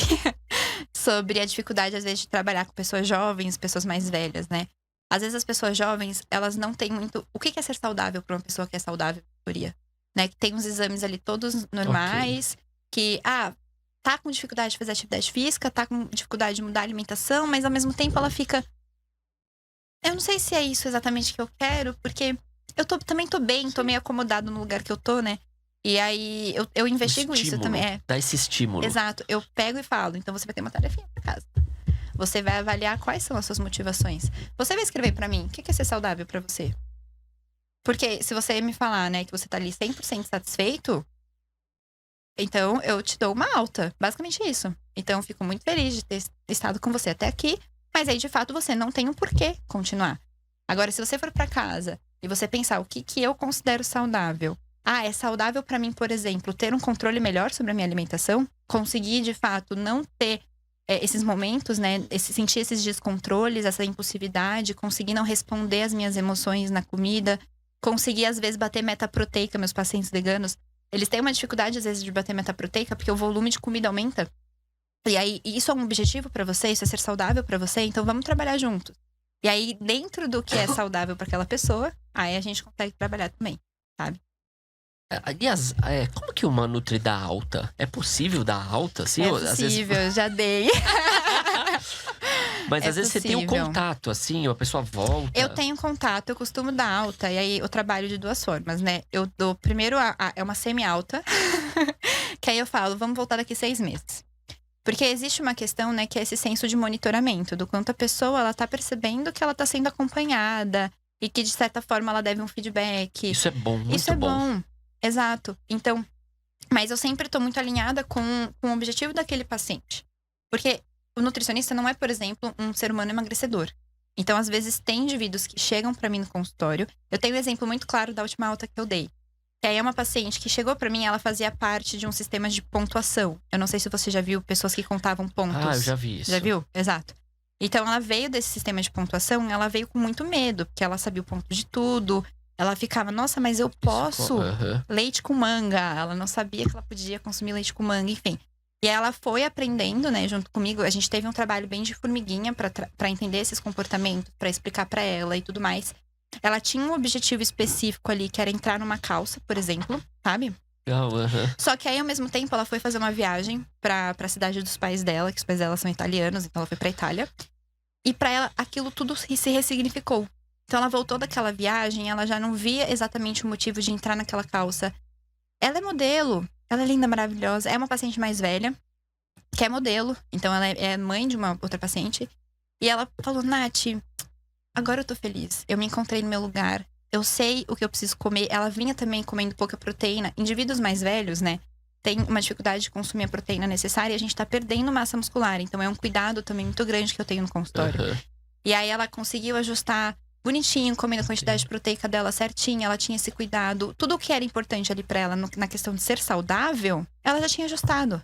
Sobre a dificuldade, às vezes, de trabalhar com pessoas jovens, pessoas mais velhas, né? Às vezes as pessoas jovens, elas não têm muito... O que é ser saudável para uma pessoa que é saudável, né? Que tem uns exames ali todos normais. Que, tá com dificuldade de fazer atividade física, tá com dificuldade de mudar a alimentação, mas ao mesmo tempo ela fica... Eu não sei se é isso exatamente que eu quero, porque eu também tô bem, tô meio acomodado no lugar que eu tô, né? E aí, eu investigo isso também. Dá esse estímulo. Exato. Eu pego e falo, então você vai ter uma tarefinha pra casa. Você vai avaliar quais são as suas motivações. Você vai escrever pra mim, o que é ser saudável pra você? Porque se você me falar, né, que você tá ali 100% satisfeito, então eu te dou uma alta. Basicamente isso. Então eu fico muito feliz de ter estado com você até aqui. Mas aí, de fato, você não tem um porquê continuar. Agora, se você for pra casa e você pensar o que eu considero saudável. É saudável pra mim, por exemplo, ter um controle melhor sobre a minha alimentação. Conseguir, de fato, não ter esses momentos, né? Sentir esses descontroles, essa impulsividade. Conseguir não responder às minhas emoções na comida. Conseguir, às vezes, bater meta proteica. Meus pacientes veganos, eles têm uma dificuldade, às vezes, de bater meta proteica. Porque o volume de comida aumenta. E aí, isso é um objetivo pra você? Isso é ser saudável pra você? Então, vamos trabalhar juntos. E aí, dentro do que é saudável pra aquela pessoa, aí a gente consegue trabalhar também, sabe? Aliás, como que uma Nutri dá alta? É possível dar alta? Assim, Possível, às vezes... já dei. Mas às vezes você tem um contato, assim, a pessoa volta. Eu tenho contato, eu costumo dar alta. E aí eu trabalho de duas formas, né? Eu dou primeiro, é uma semi-alta. Que aí eu falo, vamos voltar daqui 6 meses. Porque existe uma questão, né, que é esse senso de monitoramento. Do quanto a pessoa, ela tá percebendo que ela tá sendo acompanhada. E que, de certa forma, ela deve um feedback. Isso é bom, muito bom. Isso é bom. Exato. Então, mas eu sempre tô muito alinhada com o objetivo daquele paciente. Porque o nutricionista não é, por exemplo, um ser humano emagrecedor. Então, às vezes, tem indivíduos que chegam pra mim no consultório. Eu tenho um exemplo muito claro da última alta que eu dei. Que aí é uma paciente que chegou pra mim, ela fazia parte de um sistema de pontuação. Eu não sei se você já viu pessoas que contavam pontos. Eu já vi isso. Já viu? Exato. Então, ela veio desse sistema de pontuação, ela veio com muito medo. Porque ela sabia o ponto de tudo. Ela ficava, nossa, mas eu posso leite com manga. Ela não sabia que ela podia consumir leite com manga, enfim. E ela foi aprendendo, né, junto comigo. A gente teve um trabalho bem de formiguinha pra entender esses comportamentos, pra explicar pra ela e tudo mais. Ela tinha um objetivo específico ali, que era entrar numa calça, por exemplo, sabe? Só que aí, ao mesmo tempo, ela foi fazer uma viagem pra cidade dos pais dela, que os pais dela são italianos, então ela foi pra Itália. E pra ela, aquilo tudo se ressignificou. Então ela voltou daquela viagem, ela já não via exatamente o motivo de entrar naquela calça. Ela é modelo, ela é linda, maravilhosa. É uma paciente mais velha, que é modelo. Então ela é mãe de uma outra paciente. E ela falou, Nath, agora eu tô feliz. Eu me encontrei no meu lugar. Eu sei o que eu preciso comer. Ela vinha também comendo pouca proteína. Indivíduos mais velhos, né, tem uma dificuldade de consumir a proteína necessária. E a gente tá perdendo massa muscular. Então é um cuidado também muito grande que eu tenho no consultório. E aí ela conseguiu ajustar bonitinho, comendo a quantidade proteica dela certinha, ela tinha esse cuidado. Tudo o que era importante ali pra ela na questão de ser saudável, ela já tinha ajustado.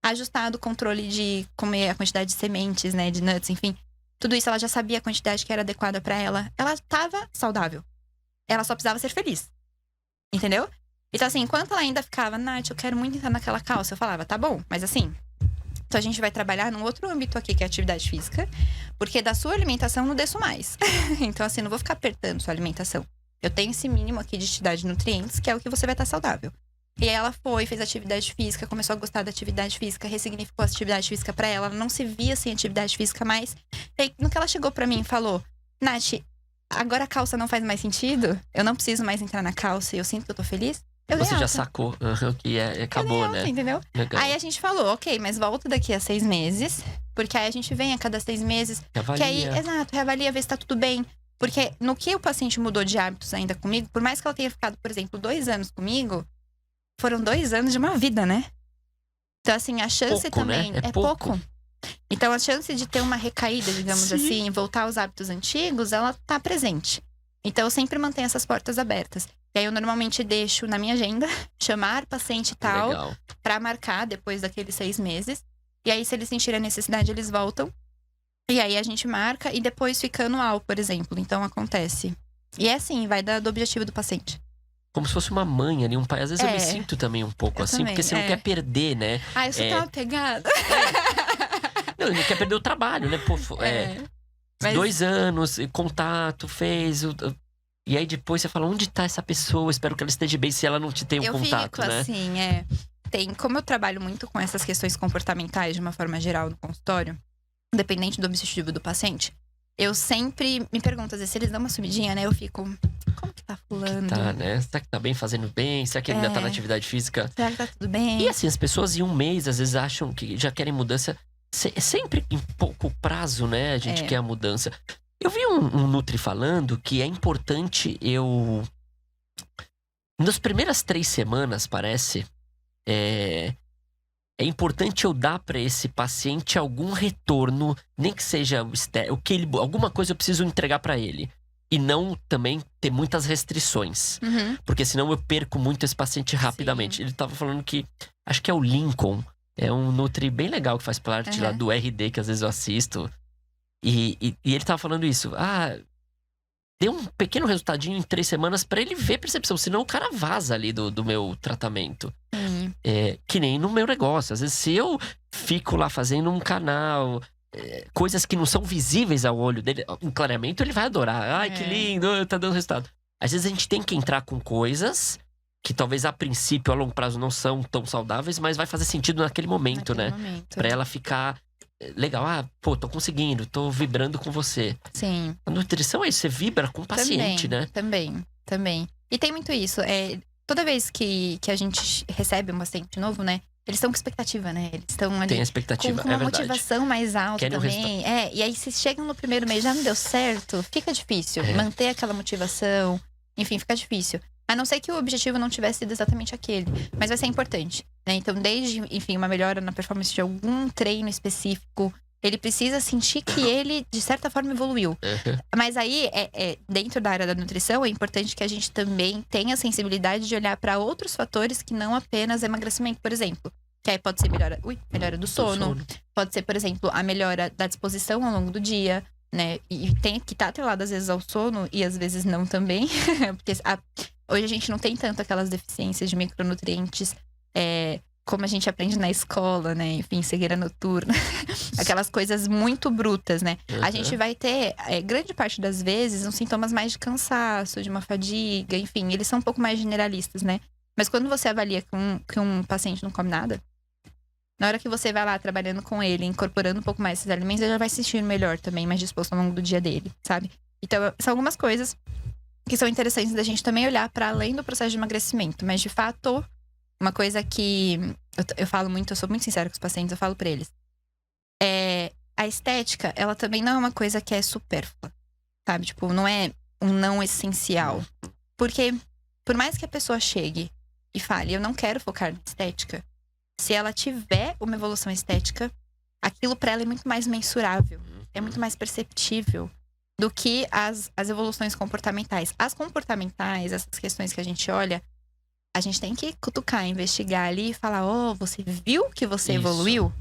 Ajustado o controle de comer a quantidade de sementes, né, de nuts, enfim. Tudo isso ela já sabia a quantidade que era adequada pra ela. Ela tava saudável. Ela só precisava ser feliz. Entendeu? Então assim, enquanto ela ainda ficava, Nath, eu quero muito entrar naquela calça, eu falava, tá bom, mas assim, então a gente vai trabalhar num outro âmbito aqui, que é a atividade física. Porque da sua alimentação não desço mais. Então assim, não vou ficar apertando sua alimentação. Eu tenho esse mínimo aqui de quantidade de nutrientes, que é o que você vai estar saudável. E aí ela foi, fez atividade física, começou a gostar da atividade física, ressignificou a atividade física pra ela. Ela não se via sem atividade física mais. E aí, no que ela chegou pra mim e falou, Nath, agora a calça não faz mais sentido? Eu não preciso mais entrar na calça e eu sinto que eu tô feliz? Você já sacou que acabou, né? Entendeu? Legal. Aí a gente falou, ok, mas volta daqui a 6 meses. Porque aí a gente vem a cada 6 meses. Reavalia. Que aí, exato, reavalia, vê se tá tudo bem. Porque no que o paciente mudou de hábitos ainda comigo, por mais que ela tenha ficado, por exemplo, 2 anos comigo, foram 2 anos de uma vida, né? Então, assim, a chance pouco, também né? é pouco. Então, a chance de ter uma recaída, digamos assim, voltar aos hábitos antigos, ela tá presente. Então, eu sempre mantenho essas portas abertas. E aí, eu normalmente deixo na minha agenda, chamar paciente tal, pra marcar depois daqueles 6 meses. E aí, se eles sentirem a necessidade, eles voltam. E aí, a gente marca e depois fica anual, por exemplo. Então, acontece. E é assim, vai do objetivo do paciente. Como se fosse uma mãe ali, um pai. Às vezes eu me sinto também um pouco assim, também, porque você não quer perder, né? Eu sou tão apegada. Não, não quer perder o trabalho, né? Pô, mas... 2 anos, contato, fez... E aí depois você fala, onde tá essa pessoa? Espero que ela esteja bem, se ela não te tem um contato, né? Eu fico assim, como eu trabalho muito com essas questões comportamentais de uma forma geral no consultório, independente do objetivo do paciente, eu sempre me pergunto, às vezes, se eles dão uma subidinha, né? Eu fico, como que tá fulano? Tá, né? Será que tá bem, fazendo bem? Será que ele ainda tá na atividade física? Será que tá tudo bem? E assim, as pessoas em um mês, às vezes, acham que já querem mudança. Sempre em pouco prazo, né? A gente quer a mudança. Eu vi um Nutri falando que é importante nas primeiras 3 semanas, parece, é importante eu dar para esse paciente algum retorno, nem que seja alguma coisa eu preciso entregar para ele. E não também ter muitas restrições. Porque senão eu perco muito esse paciente rapidamente. Ele tava falando que, acho que é o Lincoln, é um Nutri bem legal que faz parte lá do RD, que às vezes eu assisto. E ele tava falando isso. Dê um pequeno resultadinho em 3 semanas pra ele ver percepção. Senão o cara vaza ali do meu tratamento. Que nem no meu negócio. Às vezes, se eu fico lá fazendo um canal, coisas que não são visíveis ao olho dele, em clareamento ele vai adorar. Ai, que lindo, tá dando resultado. Às vezes a gente tem que entrar com coisas que talvez a princípio, a longo prazo, não são tão saudáveis, mas vai fazer sentido naquele momento, né? Pra ela ficar legal. Tô conseguindo, tô vibrando com você. Sim. A nutrição é isso, você vibra com o paciente, né? Também. E tem muito isso. Toda vez que a gente recebe um paciente novo, né? Eles estão com expectativa, né? Eles estão ali tem a expectativa, com uma motivação mais alta querem também. E aí se chegam no primeiro mês, já não deu certo, fica difícil. Manter aquela motivação, enfim, fica difícil. A não ser que o objetivo não tivesse sido exatamente aquele. Mas vai ser importante, né? Então, desde, enfim, uma melhora na performance de algum treino específico, ele precisa sentir que ele, de certa forma, evoluiu. Mas aí, dentro da área da nutrição, é importante que a gente também tenha a sensibilidade de olhar para outros fatores que não apenas emagrecimento, por exemplo. Que aí pode ser melhora do sono. Pode ser, por exemplo, a melhora da disposição ao longo do dia, né? E tem que estar atrelado, às vezes, ao sono e às vezes não também. Porque hoje a gente não tem tanto aquelas deficiências de micronutrientes como a gente aprende na escola, né? Enfim, cegueira noturna. Aquelas coisas muito brutas, né? A gente vai ter, grande parte das vezes, uns sintomas mais de cansaço, de uma fadiga, enfim. Eles são um pouco mais generalistas, né? Mas quando você avalia que um paciente não come nada, na hora que você vai lá trabalhando com ele, incorporando um pouco mais esses alimentos, ele já vai se sentir melhor também, mais disposto ao longo do dia dele, sabe? Então, são algumas coisas que são interessantes da gente também olhar para além do processo de emagrecimento. Mas, de fato, uma coisa que eu falo muito, eu sou muito sincera com os pacientes, eu falo pra eles. A estética, ela também não é uma coisa que é supérflua, sabe? Tipo, não é um não essencial. Porque, por mais que a pessoa chegue e fale, eu não quero focar na estética, se ela tiver uma evolução estética, aquilo pra ela é muito mais mensurável, é muito mais perceptível do que as evoluções comportamentais. As comportamentais, essas questões que a gente olha, a gente tem que cutucar, investigar ali e falar, você viu que você evoluiu?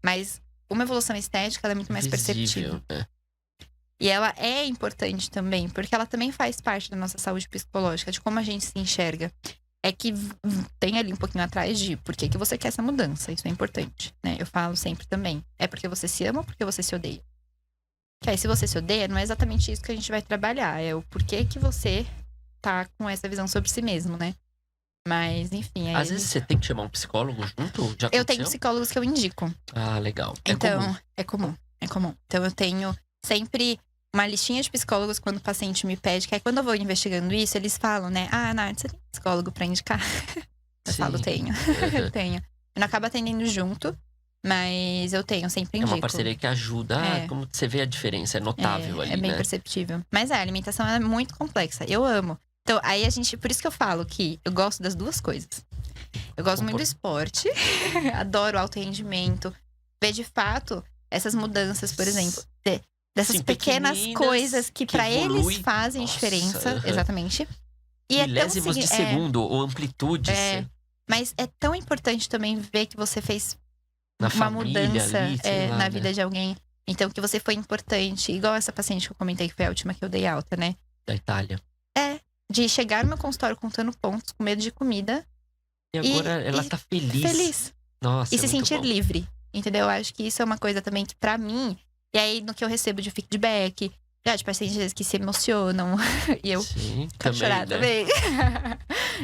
Mas uma evolução estética, ela é muito mais perceptível. E ela é importante também, porque ela também faz parte da nossa saúde psicológica, de como a gente se enxerga. É que tem ali um pouquinho atrás de por que você quer essa mudança. Isso é importante, né? Eu falo sempre também. É porque você se ama ou porque você se odeia? Que aí, se você se odeia, não é exatamente isso que a gente vai trabalhar. É o porquê que você tá com essa visão sobre si mesmo, né? Mas, enfim... Às vezes você tem que chamar um psicólogo junto? Já eu tenho psicólogos que eu indico. Legal. Então, é comum. Então, eu tenho sempre uma listinha de psicólogos quando o paciente me pede. Que aí, quando eu vou investigando isso, eles falam, né? Nath, você tem psicólogo pra indicar? Eu falo, tenho. Eu tenho. Eu não acabo atendendo junto, mas eu sempre indico. É uma parceria que ajuda. Como você vê a diferença, é notável ali, é bem né? perceptível. Mas a alimentação é muito complexa. Eu amo. Então, aí por isso que eu falo que eu gosto das duas coisas. Eu gosto muito do esporte, adoro alto rendimento. Ver de fato essas mudanças, por exemplo, dessas pequenas coisas que pra eles fazem diferença. Exatamente. E milésimos de segundo, ou amplitude. Mas é tão importante também ver que você fez uma mudança ali, na vida de alguém. Então, que você foi importante. Igual essa paciente que eu comentei, que foi a última que eu dei alta, né? Da Itália. De chegar no meu consultório contando pontos, com medo de comida. E agora ela tá feliz. Nossa, e se sentir livre. Entendeu? Eu acho que isso é uma coisa também que pra mim... E aí, no que eu recebo de feedback... de pacientes que se emocionam. E eu quero chorar também.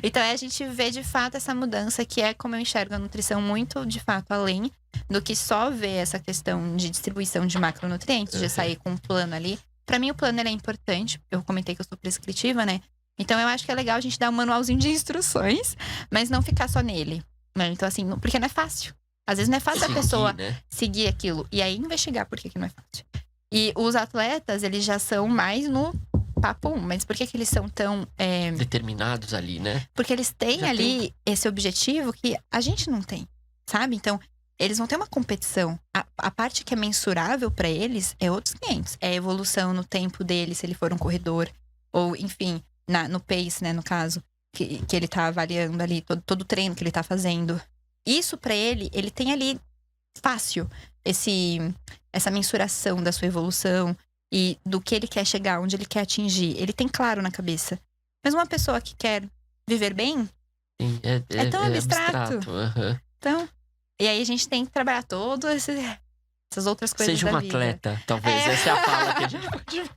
Então, a gente vê de fato essa mudança, que é como eu enxergo a nutrição muito, de fato, além do que só ver essa questão de distribuição de macronutrientes, de sair com um plano ali. Pra mim, o plano ele é importante. Eu comentei que eu sou prescritiva, né? Então, eu acho que é legal a gente dar um manualzinho de instruções, mas não ficar só nele, né? Então, assim, porque não é fácil. Às vezes não é fácil a pessoa seguir aquilo. E aí, investigar por que não é fácil. E os atletas, eles já são mais no papo 1. Mas por que eles são tão… determinados ali, né? Porque eles têm Já ali esse objetivo que a gente não tem, sabe? Então, eles vão ter uma competição. A parte que é mensurável pra eles é outros 500. É a evolução no tempo dele, se ele for um corredor. Ou, enfim, no pace, né, no caso. Que ele tá avaliando ali, todo o treino que ele tá fazendo. Isso pra ele tem ali fácil essa mensuração da sua evolução e do que ele quer chegar, onde ele quer atingir. Ele tem claro na cabeça. Mas uma pessoa que quer viver bem, Sim, é tão abstrato. Uhum. Então, e aí a gente tem que trabalhar todas essas outras coisas Seja da um vida. atleta, talvez. Essa é a fala que a gente pode…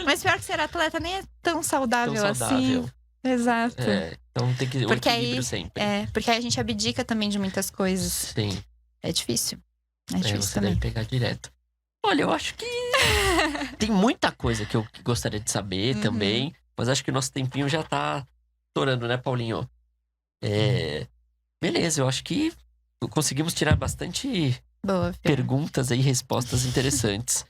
Mas pior que ser atleta nem é tão saudável, assim. Exato. Então tem que… Porque o equilíbrio aí, sempre. porque aí a gente abdica também de muitas coisas. Sim. É difícil. É difícil você também. deve pegar direto. Olha, eu acho que tem muita coisa que eu gostaria de saber também. Mas acho que o nosso tempinho já tá estourando, né, Paulinho? Beleza, eu acho que conseguimos tirar bastante Boa, Fê. perguntas e respostas interessantes.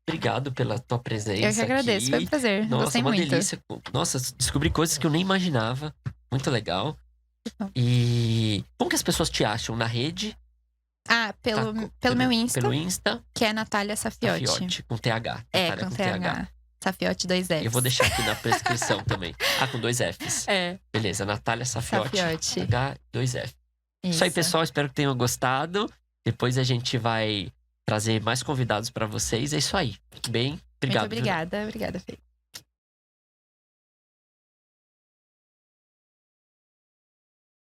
Obrigado pela tua presença. Eu que agradeço, aqui. foi um prazer. Nossa, Gostei uma muito. delícia. Nossa, descobri coisas que eu nem imaginava. Muito legal. E como que as pessoas te acham? Na rede? Pelo meu Insta, Pelo Insta. que é Natália Safiotti. Safiotti, com TH. É, Natália com TH. Safiotti 2 Fs. Eu vou deixar aqui na prescrição também. Com 2 Fs. Beleza, Natália Safiotti. TH, 2 F. Isso aí, pessoal. Espero que tenham gostado. Depois a gente vai trazer mais convidados pra vocês. É isso aí. Obrigado. Muito obrigada. Obrigada, Fê.